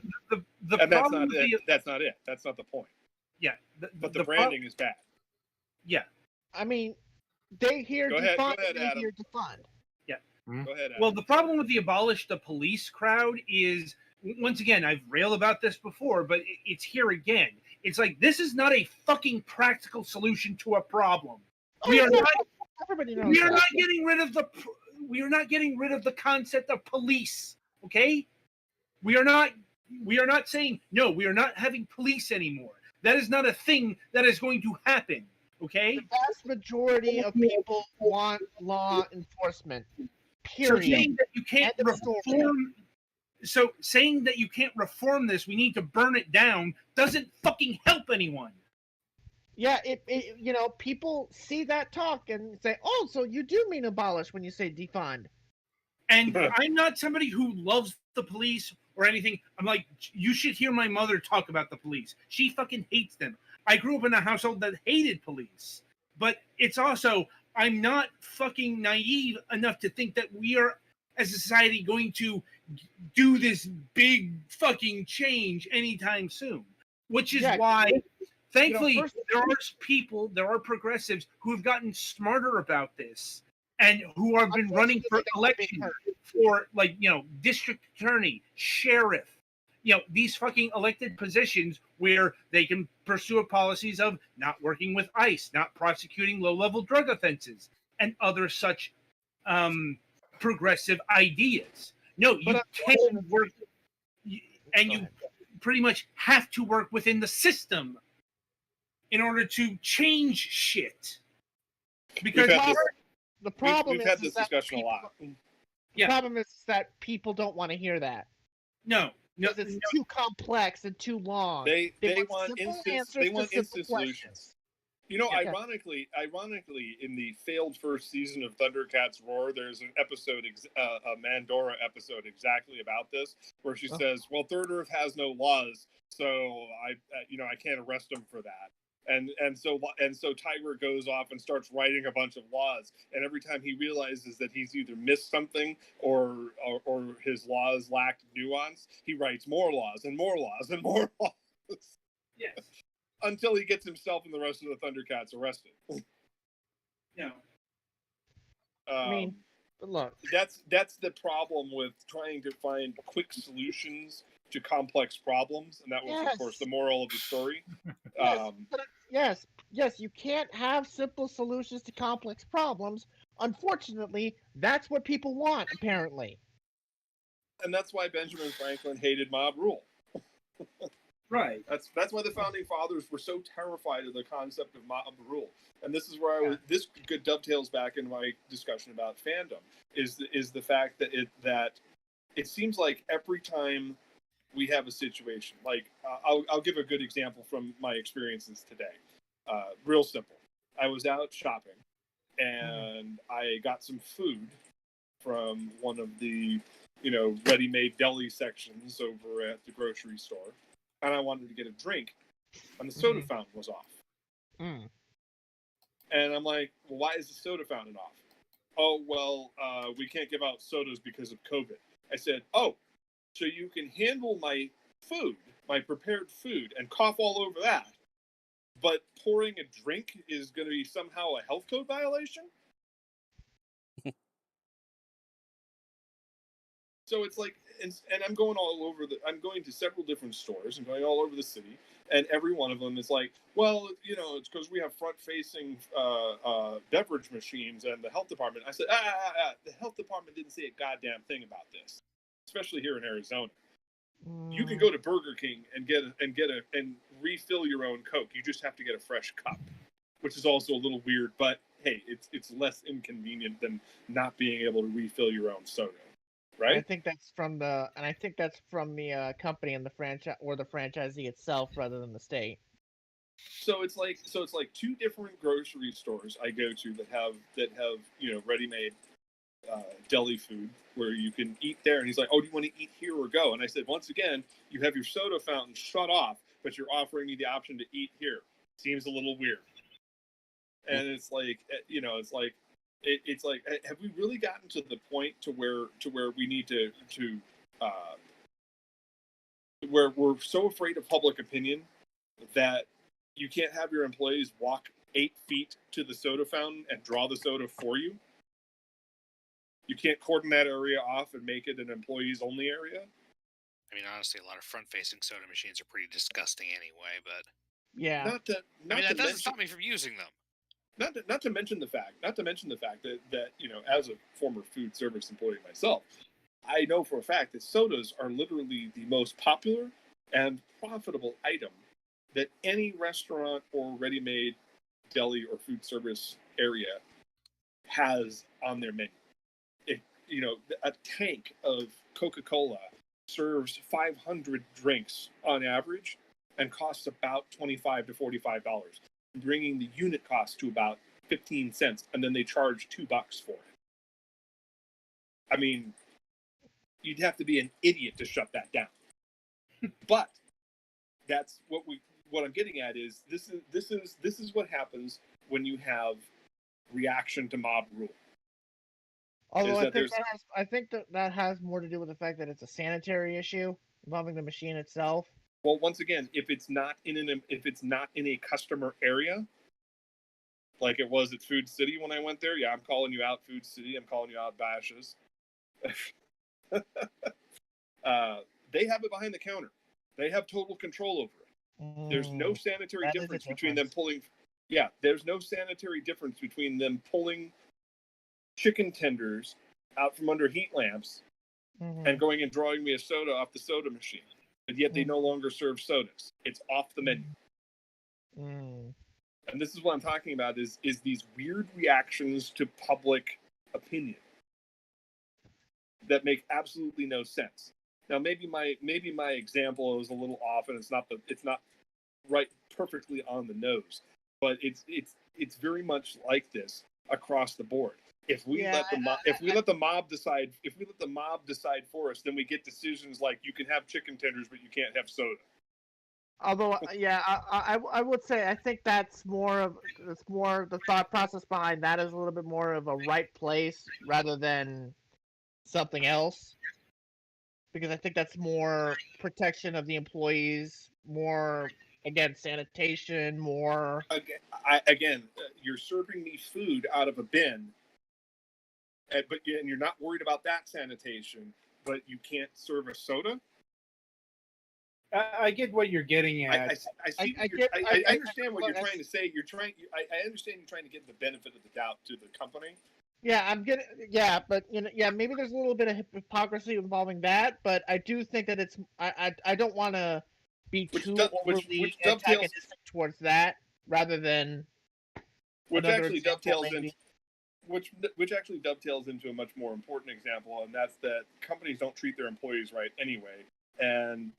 and
problem
that's not it. That's not the point.
Yeah.
But the branding is bad.
Yeah.
I mean, they hear defund and they hear defund.
Yeah.
Go ahead, Adam.
Well, the problem with the abolish the police crowd is, once again, I've railed about this before, but it's here again. It's like, this is not a fucking practical solution to a problem. We are not getting rid of the concept of police, okay? We are not saying, no, we are not having police anymore. That is not a thing that is going to happen, okay?
The vast majority of people want law enforcement, period.
So saying that you can't saying that you can't reform this, we need to burn it down, doesn't fucking help anyone.
Yeah, people see that talk and say, oh, so you do mean abolish when you say defund.
And I'm not somebody who loves the police or anything. I'm like, you should hear my mother talk about the police. She fucking hates them. I grew up in a household that hated police. But it's also, I'm not fucking naive enough to think that we are, as a society, going to do this big fucking change anytime soon. Which is why, thankfully, there are progressives who have gotten smarter about this and who have been running for election for, district attorney, sheriff, these fucking elected positions where they can pursue policies of not working with ICE, not prosecuting low-level drug offenses, and other such progressive ideas. No, you can't work, and you pretty much have to work within the system in order to change shit. Because
the problem
we've had this discussion a lot.
The problem is that people don't want to hear that.
No,
because it's too complex and too long.
They want instant solutions. Ironically, in the failed first season of Thundercats Roar, there's an episode, a Mandora episode, exactly about this, where she says, "Well, Third Earth has no laws, so I can't arrest them for that." And so Tiger goes off and starts writing a bunch of laws, and every time he realizes that he's either missed something or his laws lacked nuance, he writes more laws and more laws and more laws.
Yes.
until he gets himself and the rest of the Thundercats arrested.
No.
I mean, look.
That's the problem with trying to find quick solutions to complex problems, and that was, of course, the moral of the story.
Yes, yes, you can't have simple solutions to complex problems. Unfortunately, that's what people want, apparently.
And that's why Benjamin Franklin hated mob rule.
Right.
That's why the founding fathers were so terrified of the concept of mob rule. And this is where this dovetails back into my discussion about fandom. Is the fact that it seems like every time we have a situation, like I'll give a good example from my experiences today. Real simple. I was out shopping, and I got some food from one of the ready-made deli sections over at the grocery store, and I wanted to get a drink, and the soda fountain was off. And I'm like, well, why is the soda fountain off? Oh, well, we can't give out sodas because of COVID. I said, oh, so you can handle my food, my prepared food, and cough all over that, but pouring a drink is going to be somehow a health code violation? So it's like, and I'm going I'm going to several different stores and going all over the city, and every one of them is like, well, it's because we have front-facing beverage machines and the health department. I said, the health department didn't say a goddamn thing about this, especially here in Arizona. You can go to Burger King and and refill your own Coke. You just have to get a fresh cup, which is also a little weird, but hey, it's less inconvenient than not being able to refill your own soda. Right?
I think that's from the company and the franchise or the franchisee itself rather than the state.
So it's like two different grocery stores I go to that have ready-made deli food where you can eat there. And he's like, oh, do you want to eat here or go? And I said, once again, you have your soda fountain shut off, but you're offering me the option to eat here. Seems a little weird. And it's like, it's like, have we really gotten to the point to where we need to where we're so afraid of public opinion that you can't have your employees walk 8 feet to the soda fountain and draw the soda for you? You can't cordon that area off and make it an employees only area?
I mean, honestly, a lot of front-facing soda machines are pretty disgusting anyway, but...
Yeah.
that doesn't stop me from using them.
Not to mention the fact that as a former food service employee myself, I know for a fact that sodas are literally the most popular and profitable item that any restaurant or ready-made deli or food service area has on their menu. A tank of Coca-Cola serves 500 drinks on average and costs about $25 to $45. Bringing the unit cost to about 15 cents, and then they charge $2 for it. I mean, you'd have to be an idiot to shut that down. But that's what I'm getting at is this is what happens when you have reaction to mob rule.
Although I think that has more to do with the fact that it's a sanitary issue involving the machine itself.
Well, once again, if it's not in a customer area, like it was at Food City when I went there, yeah, I'm calling you out, Food City. I'm calling you out, Bashes. They have it behind the counter. They have total control over it. There's no sanitary difference between them pulling. Yeah, there's no sanitary difference between them pulling chicken tenders out from under heat lamps and going and drawing me a soda off the soda machine. But yet they no longer serve sodas. It's off the menu. And this is what I'm talking about is these weird reactions to public opinion that make absolutely no sense. Now maybe my example is a little off and it's not right perfectly on the nose, but it's very much like this across the board. If we let the mob decide for us, then we get decisions like you can have chicken tenders, but you can't have soda.
Although, yeah, I would say I think that's more the thought process behind that is a little bit more of a right place rather than something else, because I think that's more protection of the employees, more again, sanitation, more.
Again, you're serving me food out of a bin, and you're not worried about that sanitation, but you can't serve a soda.
I get what you're getting
I
at.
understand what you're trying to say. I understand you're trying to give the benefit of the doubt to the company.
Yeah, but maybe there's a little bit of hypocrisy involving that, but I do think that it's. I don't want to be too overly antagonistic towards that, rather than.
Which actually dovetails into a much more important example, and that's that companies don't treat their employees right anyway. And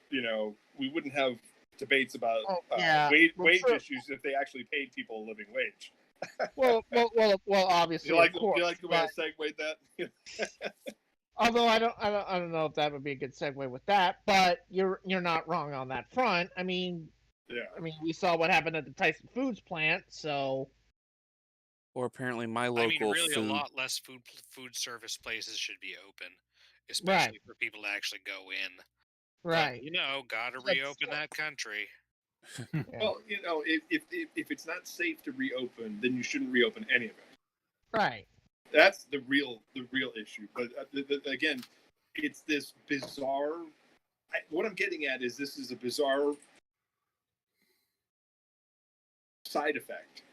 we wouldn't have debates about wage issues if they actually paid people a living wage.
well, obviously.
Do you like the way I segued that?
Although I don't know if that would be a good segue with that, but you're not wrong on that front. I mean, we saw what happened at the Tyson Foods plant, so.
Or apparently my local
a lot less food service places should be open, especially for people to actually go in.
Right.
But, gotta reopen that country.
Yeah.
Well, if it's not safe to reopen, then you shouldn't reopen any of it.
Right.
That's the real issue. But again, it's this bizarre. What I'm getting at is this is a bizarre side effect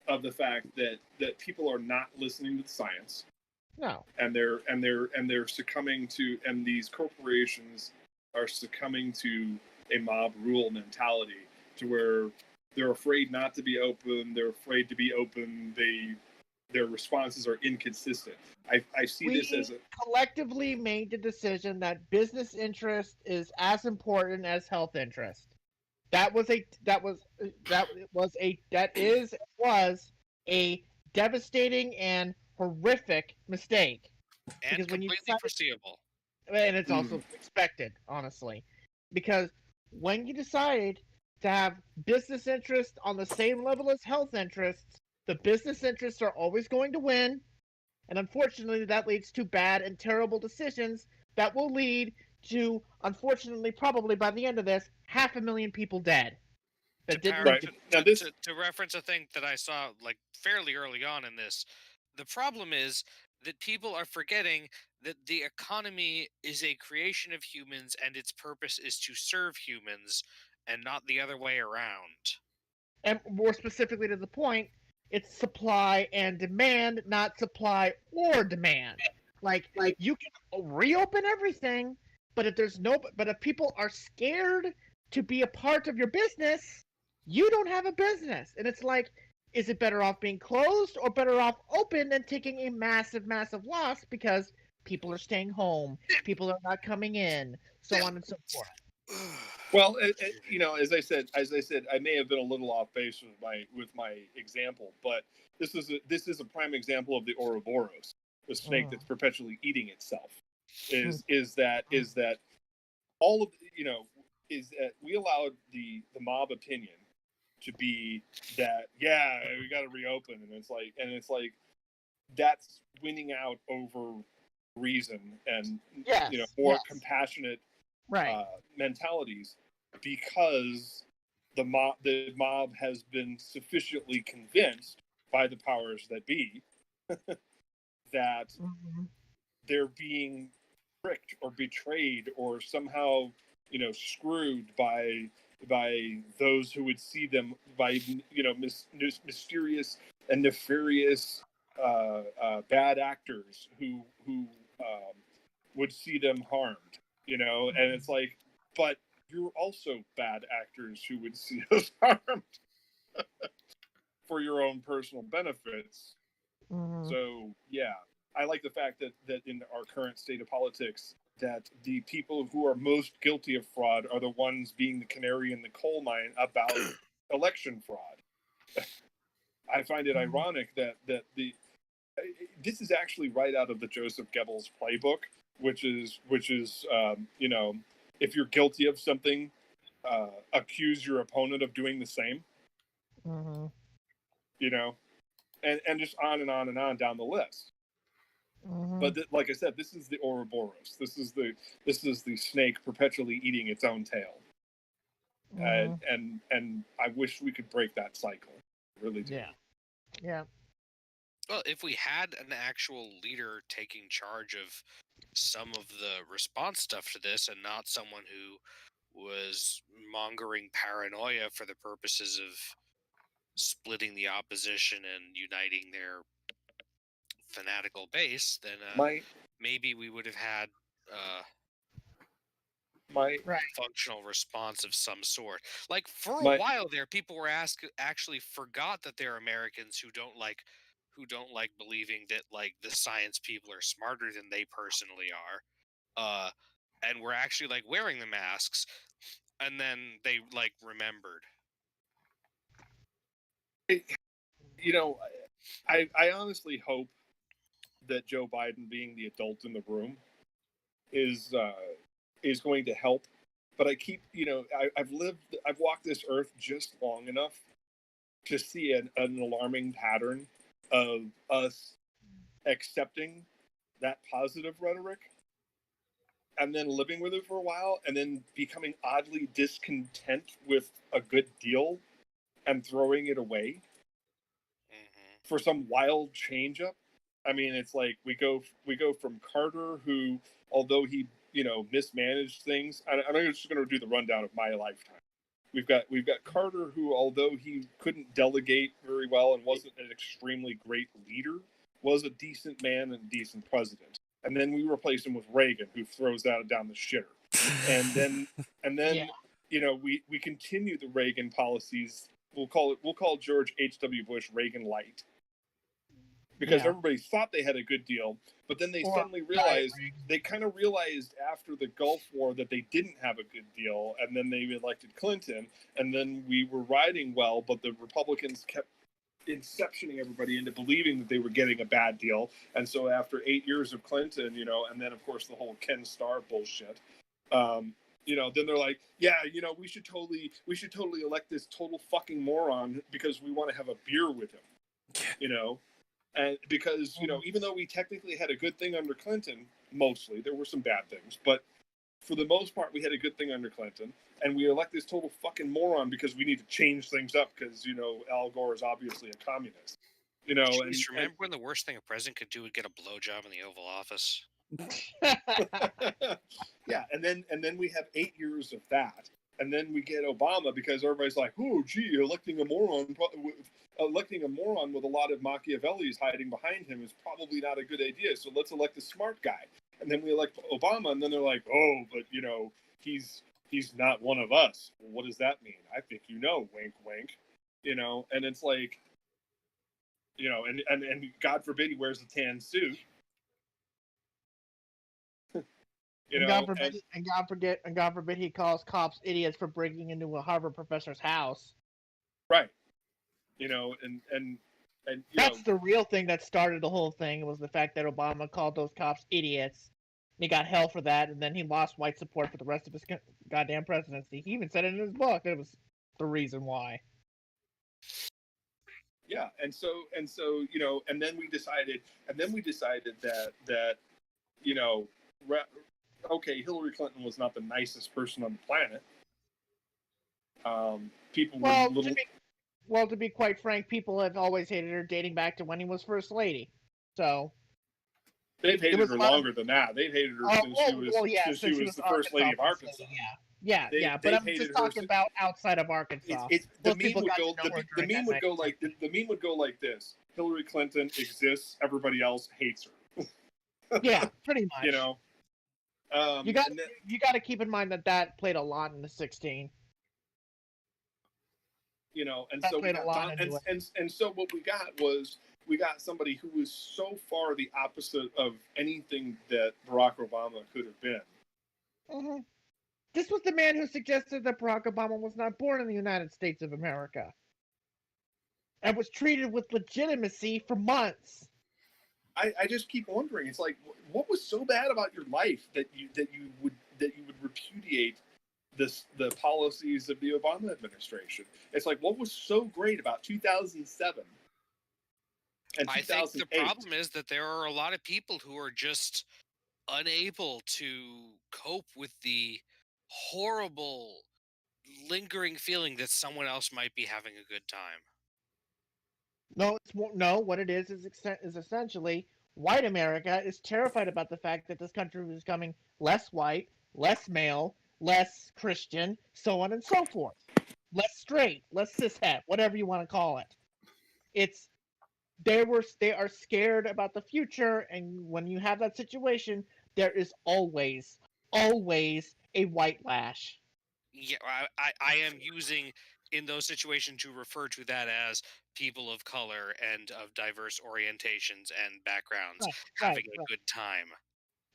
of the fact that people are not listening to the science.
No.
And they're succumbing to, and these corporations are succumbing to a mob rule mentality, to where they're afraid not to be open. They're afraid to be open. Their responses are inconsistent. I see this as
collectively made the decision that business interest is as important as health interest. That was a devastating and horrific mistake.
And
because
completely foreseeable.
And it's also expected, honestly. Because when you decide to have business interests on the same level as health interests, the business interests are always going to win. And unfortunately, that leads to bad and terrible decisions that will lead to, unfortunately, probably by the end of this, 500,000 people dead.
To reference a thing that I saw fairly early on in this, the problem is that people are forgetting that the economy is a creation of humans and its purpose is to serve humans and not the other way around.
And more specifically to the point, it's supply and demand, not supply or demand. Like you can reopen everything, but if people are scared to be a part of your business, you don't have a business. And it's like, is it better off being closed or better off open and taking a massive, massive loss because people are staying home, people are not coming in, so on and so forth.
Well, as I said, I may have been a little off base with my example, but this is a prime example of the Ouroboros, the snake that's perpetually eating itself. Is that all of is that we allowed the mob opinion to be that we got to reopen, and it's like that's winning out over reason and more compassionate mentalities, because the mob has been sufficiently convinced by the powers that be that they're being tricked or betrayed or somehow screwed by those who would see them, by mysterious and nefarious bad actors who would see them harmed, and it's like, but you're also bad actors who would see us harmed for your own personal benefits. So I like the fact that in our current state of politics, that the people who are most guilty of fraud are the ones being the canary in the coal mine about election fraud. I find it ironic that this is actually right out of the Joseph Goebbels playbook, which is if you're guilty of something, accuse your opponent of doing the same. And just on and on and on down the list. But like I said, this is the Ouroboros. This is the snake perpetually eating its own tail. and I wish we could break that cycle. I really do.
Yeah.
Well, if we had an actual leader taking charge of some of the response stuff to this, and not someone who was mongering paranoia for the purposes of splitting the opposition and uniting their fanatical base, then maybe we would have had
my
functional response of some sort. Like for a while there, people were actually forgot that they're Americans who don't like believing that like the science people are smarter than they personally are. And we're actually like wearing the masks, and then they like remembered.
You know, I honestly hope that Joe Biden, being the adult in the room, is going to help. But I keep, I've walked this earth just long enough to see an alarming pattern of us accepting that positive rhetoric and then living with it for a while and then becoming oddly discontent with a good deal and throwing it away for some wild change up. I mean, it's like we go from Carter, who, although he, mismanaged things. I'm just going to do the rundown of my lifetime. We've got Carter, who, although he couldn't delegate very well and wasn't an extremely great leader, was a decent man and decent president. And then we replace him with Reagan, who throws that down the shitter. And then we continue the Reagan policies. We'll call George H.W. Bush Reagan Light. Because everybody thought they had a good deal, but then they suddenly realized, they kind of realized after the Gulf War that they didn't have a good deal, and then they elected Clinton, and then we were riding well, but the Republicans kept inceptioning everybody into believing that they were getting a bad deal, and so after 8 years of Clinton, and then of course the whole Ken Starr bullshit, then they're like, we should totally elect this total fucking moron because we want to have a beer with him, And because, even though we technically had a good thing under Clinton, mostly, there were some bad things, but for the most part, we had a good thing under Clinton, and we elect this total fucking moron because we need to change things up because, Al Gore is obviously a communist.
Jeez, remember when the worst thing a president could do would get a blowjob in the Oval Office?
Yeah, and then we have 8 years of that. And then we get Obama because everybody's like, oh, gee, electing a moron with a lot of Machiavellis hiding behind him is probably not a good idea. So let's elect a smart guy. And then we elect Obama, and then they're like, oh, but, he's not one of us. Well, what does that mean? I think wink, wink. And it's like, and God forbid he wears a tan suit.
God forbid he calls cops idiots for breaking into a Harvard professor's house.
Right. And
that's the real thing that started the whole thing, was the fact that Obama called those cops idiots. And he got hell for that, and then he lost white support for the rest of his goddamn presidency. He even said it in his book. It was the reason why.
Yeah, and so and then we decided that okay, Hillary Clinton was not the nicest person on the planet. People were
to be quite frank, people have always hated her dating back to when he was first lady. So
they've hated her longer than that. They've hated her since she was the first lady of Arkansas.
Yeah. But I'm just talking about outside of Arkansas.
The meme would go like this: Hillary Clinton exists, everybody else hates her.
Yeah, pretty much. You got to keep in mind that played a lot in the 16.
And so what we got somebody who was so far the opposite of anything that Barack Obama could have been.
Mm-hmm. This was the man who suggested that Barack Obama was not born in the United States of America and was treated with legitimacy for months.
I just keep wondering. It's like, what was so bad about your life that you would repudiate the policies of the Obama administration? It's like, what was so great about 2007 and 2008?
I think the problem is that there are a lot of people who are just unable to cope with the horrible lingering feeling that someone else might be having a good time.
No. What it is essentially white America is terrified about the fact that this country is becoming less white, less male, less Christian, so on and so forth, less straight, less cishet, whatever you want to call it. They are scared about the future, and when you have that situation, there is always a white lash.
Yeah, I am using in those situations to refer to that as people of color and of diverse orientations and backgrounds having a good time.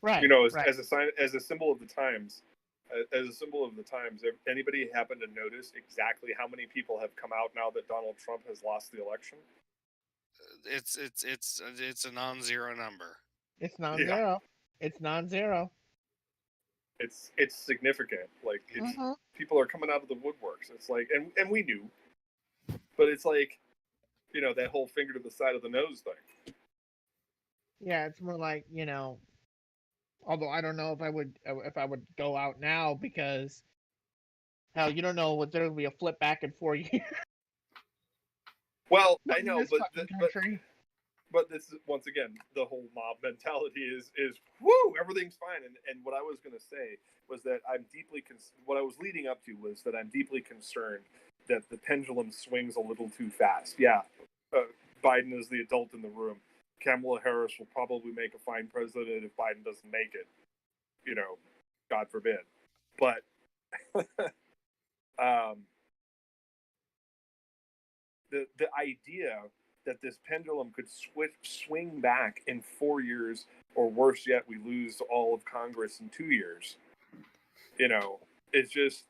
Right.
As a sign, as a symbol of the times, anybody happen to notice exactly how many people have come out now that Donald Trump has lost the election?
It's a non-zero number.
It's non-zero. Yeah. It's non-zero.
It's significant. Like people are coming out of the woodworks. It's like, and we knew, but it's like, that whole finger to the side of the nose thing.
Yeah, it's more like, although I don't know if I would go out now, because hell, you don't know what there will be a flip back in 4 years.
Well, I know, but this is, once again, the whole mob mentality is woo, everything's fine. And what I was going to say was that what I was leading up to was that I'm deeply concerned that the pendulum swings a little too fast. Yeah, Biden is the adult in the room. Kamala Harris will probably make a fine president if Biden doesn't make it. God forbid. But the idea that this pendulum could swing back in 4 years, or worse yet, we lose all of Congress in 2 years. It's just,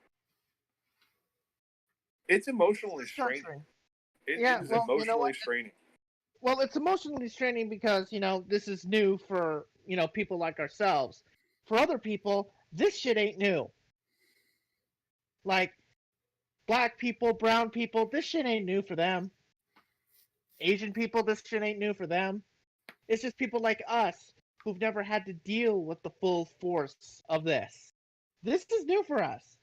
it's emotionally straining. It is emotionally straining.
Well, it's emotionally straining because, this is new for, people like ourselves. For other people, this shit ain't new. Like, black people, brown people, this shit ain't new for them. Asian people, this shit ain't new for them. It's just people like us who've never had to deal with the full force of this. This is new for us.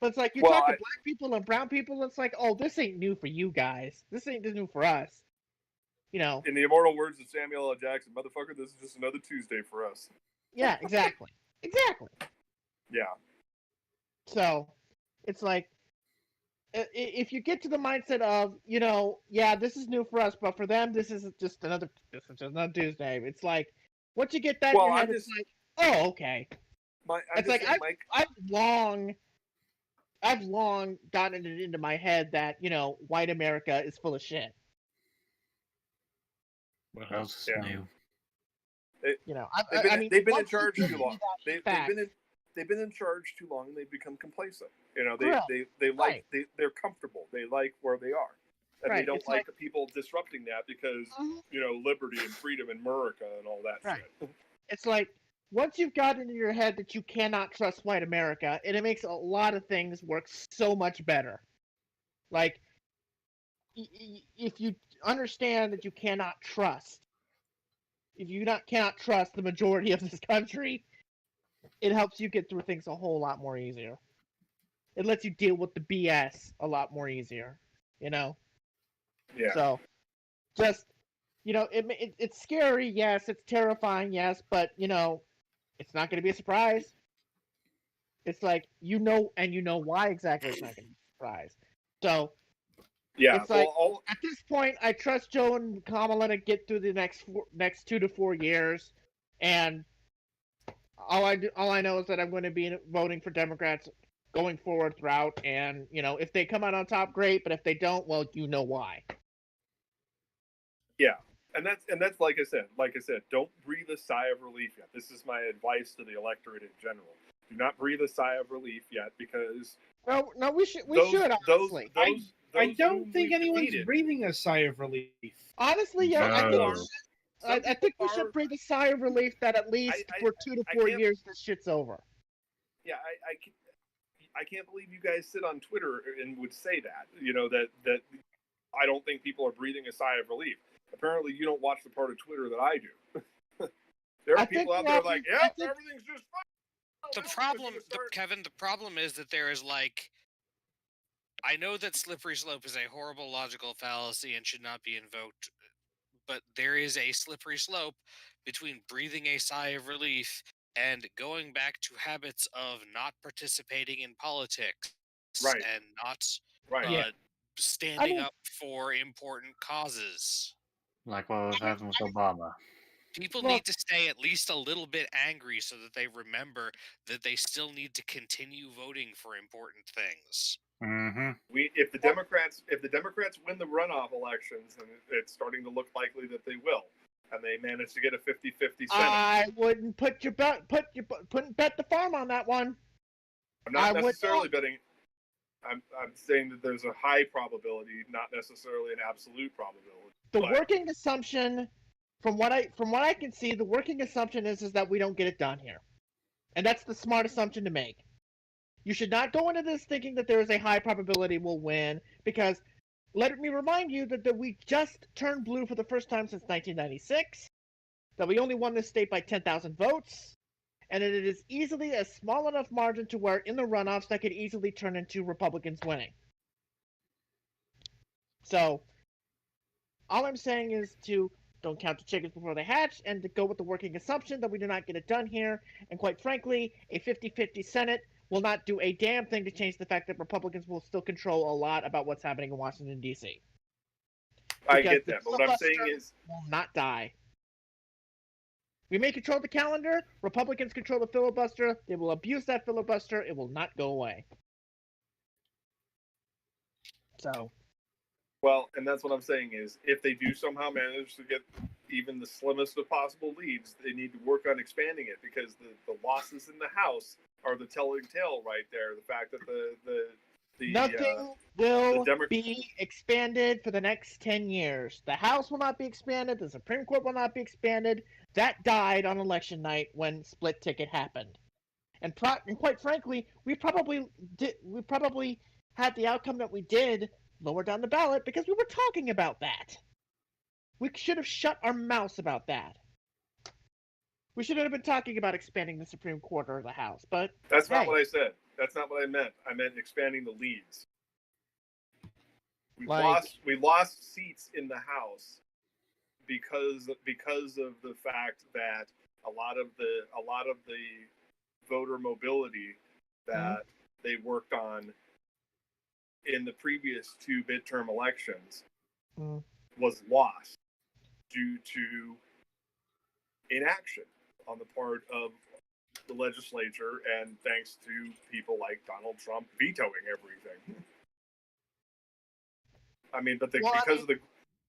But it's like, talk to black people and brown people, it's like, oh, this ain't new for you guys. This ain't new for us. In
the immortal words of Samuel L. Jackson, motherfucker, this is just another Tuesday for us.
Yeah, exactly. Exactly.
Yeah.
So, it's like, if you get to the mindset of, this is new for us, but for them, this is just another Tuesday. It's like, once you get that in your head, it's like, oh, okay. I've long gotten it into my head that, white America is full of shit.
What else is new?
They've been in charge too long. They've been in charge too long, and they've become complacent. They're comfortable. They like where they are, and they don't like the people disrupting that because liberty and freedom and America and all that shit.
It's like, once you've got into your head that you cannot trust white America, and it makes a lot of things work so much better. Like, if you understand that you cannot trust, cannot trust the majority of this country, it helps you get through things a whole lot more easier. It lets you deal with the BS a lot more easier, Yeah. So, just, it's scary, yes. It's terrifying, yes. But, it's not going to be a surprise. It's like, and you know why exactly it's not going to be a surprise. So,
yeah.
It's like, at this point, I trust Joe and Kamala to get through the next 2 to 4 years, and all I know is that I'm going to be voting for Democrats going forward throughout, and if they come out on top, great. But if they don't, well, you know why.
Yeah, and that's like I said, don't breathe a sigh of relief yet. This is my advice to the electorate in general. Do not breathe a sigh of relief yet, because
no, we should honestly.
I don't think anyone's breathing a sigh of relief.
Honestly, yeah, I think we should breathe a sigh of relief that at least for 2 to 4 years this shit's over.
Yeah, I can't believe you guys sit on Twitter and would say that. That I don't think people are breathing a sigh of relief. Apparently, you don't watch the part of Twitter that I do. There are people out there like, yeah, everything's just fine.
The problem is that there is like I know that slippery slope is a horrible logical fallacy and should not be invoked, but there is a slippery slope between breathing a sigh of relief and going back to habits of not participating in politics
Right.
and not
Right.
Yeah.
standing
mean-
up for important causes.
Like what was happening with Obama.
People
Look-
need to stay at least a little bit angry so that they remember that they still need to continue voting for important things.
Mm-hmm.
If the Democrats win the runoff elections, and it's starting to look likely that they will, and they manage to get a 50-50 Senate.
I wouldn't bet the farm on that one.
I'm
I
not
would
necessarily betting. I'm saying that there's a high probability, not necessarily an absolute probability.
The
But-
working assumption, from what I can see, the working assumption is that we don't get it done here, and that's the smart assumption to make. You should not go into this thinking that there is a high probability we'll win, because let me remind you that we just turned blue for the first time since 1996, that we only won this state by 10,000 votes, and that it is easily a small enough margin to where in the runoffs that could easily turn into Republicans winning. So, all I'm saying is to don't count the chickens before they hatch, and to go with the working assumption that we do not get it done here, and quite frankly, a 50-50 Senate will not do a damn thing to change the fact that Republicans will still control a lot about what's happening in Washington, D.C.
I
Because
get
the
that, but what I'm saying
filibuster
is,
will not die. We may control the calendar, Republicans control the filibuster, they will abuse that filibuster, it will not go away. So,
well, and that's what I'm saying is, if they do somehow manage to get even the slimmest of possible leads, they need to work on expanding it, because the losses in the House are the telling tale right there. The fact that the
nothing will
Demo-
be expanded for the next 10 years. The House will not be expanded. The Supreme Court will not be expanded. That died on election night when split ticket happened. And quite frankly, we probably had the outcome that we did lower down the ballot because we were talking about that. We should have shut our mouths about that. We should have been talking about expanding the Supreme Court or the House, but
That's not
hey.
what I said. That's not what I meant. I meant expanding the leads. We
Like-
lost seats in the House because of the fact that a lot of the voter mobility that they worked on in the previous two midterm elections
Mm.
was lost due to inaction on the part of the legislature, and thanks to people like Donald Trump vetoing everything. I mean, but
Well, I
because of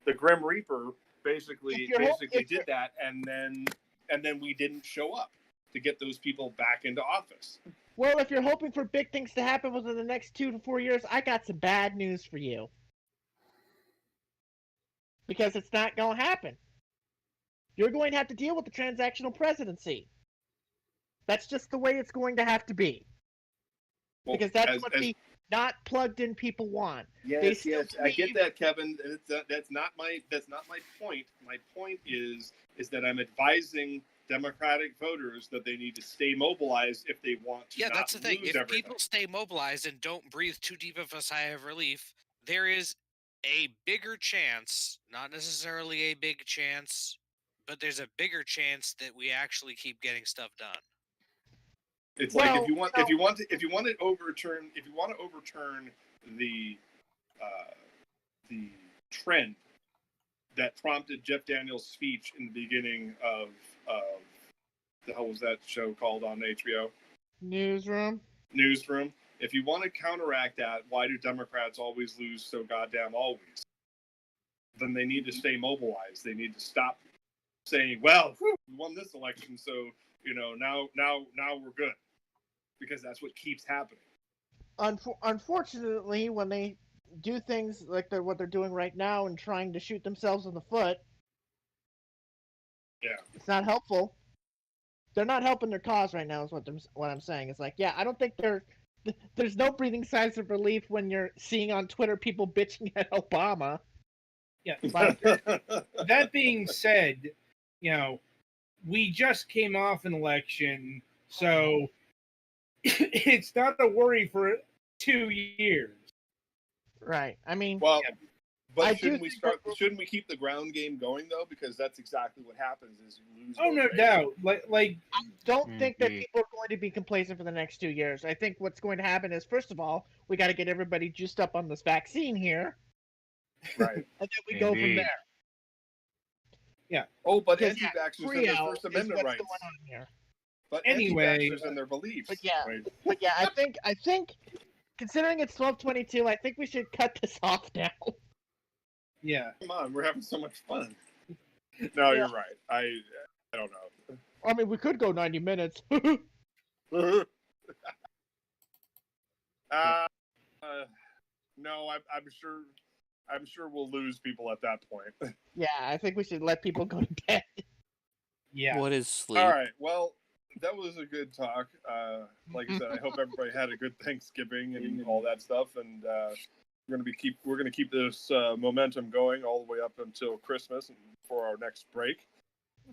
the Grim Reaper basically
if
did
you're-
that, and then we didn't show up to get those people back into office.
Well, if you're hoping for big things to happen within the next 2 to 4 years, I got some bad news for you. Because it's not going to happen. You're going to have to deal with the transactional presidency. That's just the way it's going to have to be.
Well,
Because that's
as-
what
as-
the not plugged in people want. They
Yes,
still
yes, I get
believe-
that, Kevin. And that's not my point. My point is that I'm advising Democratic voters that they need to stay mobilized if they want to.
Yeah,
not
that's the thing.
lose
If
everything.
people stay mobilized and don't breathe too deep of a sigh of relief, there is a bigger chance, not necessarily a big chance, but there's a bigger chance that we actually keep getting stuff done.
It's like
Well,
if you want to overturn the trend that prompted Jeff Daniels' speech in the beginning of the hell was that show called on HBO?
Newsroom.
Newsroom. If you want to counteract that, why do Democrats always lose so goddamn always? Then they need to stay mobilized. They need to stop saying, "Well, whew, we won this election, so now we're good," because that's what keeps happening.
Unfortunately, when they do things like what they're doing right now and trying to shoot themselves in the foot,
Yeah.
it's not helpful. They're not helping their cause right now. Is what I'm saying. It's like, yeah, I don't think there's no breathing sighs of relief when you're seeing on Twitter people bitching at Obama.
Yeah.
Like,
That being said, we just came off an election, so it's not a worry for 2 years.
Right. I mean,
Well,
Yeah.
but
I do
shouldn't we
think
start?
that-
Shouldn't we keep the ground game going though? Because that's exactly what happens: is you lose.
Oh,
those
no
bases.
doubt. Like
I don't think that
Indeed.
people are going to be complacent for the next 2 years. I think what's going to happen is, first of all, we got to get everybody juiced up on this vaccine here,
Right.
and then we go from
Indeed.
there.
Oh, but
Because, yeah,
anti-vaxxers and
free
their
out
First
is
Amendment
what's
rights.
going on here.
But
Anyway,
anti-vaxxers and their beliefs.
But yeah,
Right.
but yeah, I think, considering it's 12:22, I think we should cut this off now.
yeah.
Come on, we're having so much fun. No,
Yeah.
you're right. I don't know.
I mean, we could go 90 minutes.
No, I'm sure we'll lose people at that point.
Yeah, I think we should let people go to bed.
Yeah.
What is sleep?
All right. Well, that was a good talk. Like I said, I hope everybody had a good Thanksgiving and all that stuff. And we're gonna keep this momentum going all the way up until Christmas and for our next break.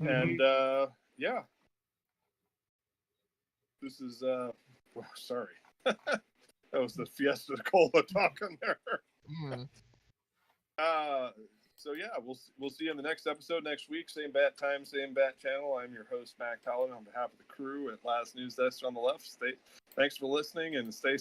Mhm.
And yeah, this is sorry. That was the Fiesta Cola talking there.
Mm.
So yeah, we'll see you in the next episode next week. Same bat time, same bat channel. I'm your host, MacPaladin, on behalf of the crew at Last Newsdesk on the left. Thanks for listening and stay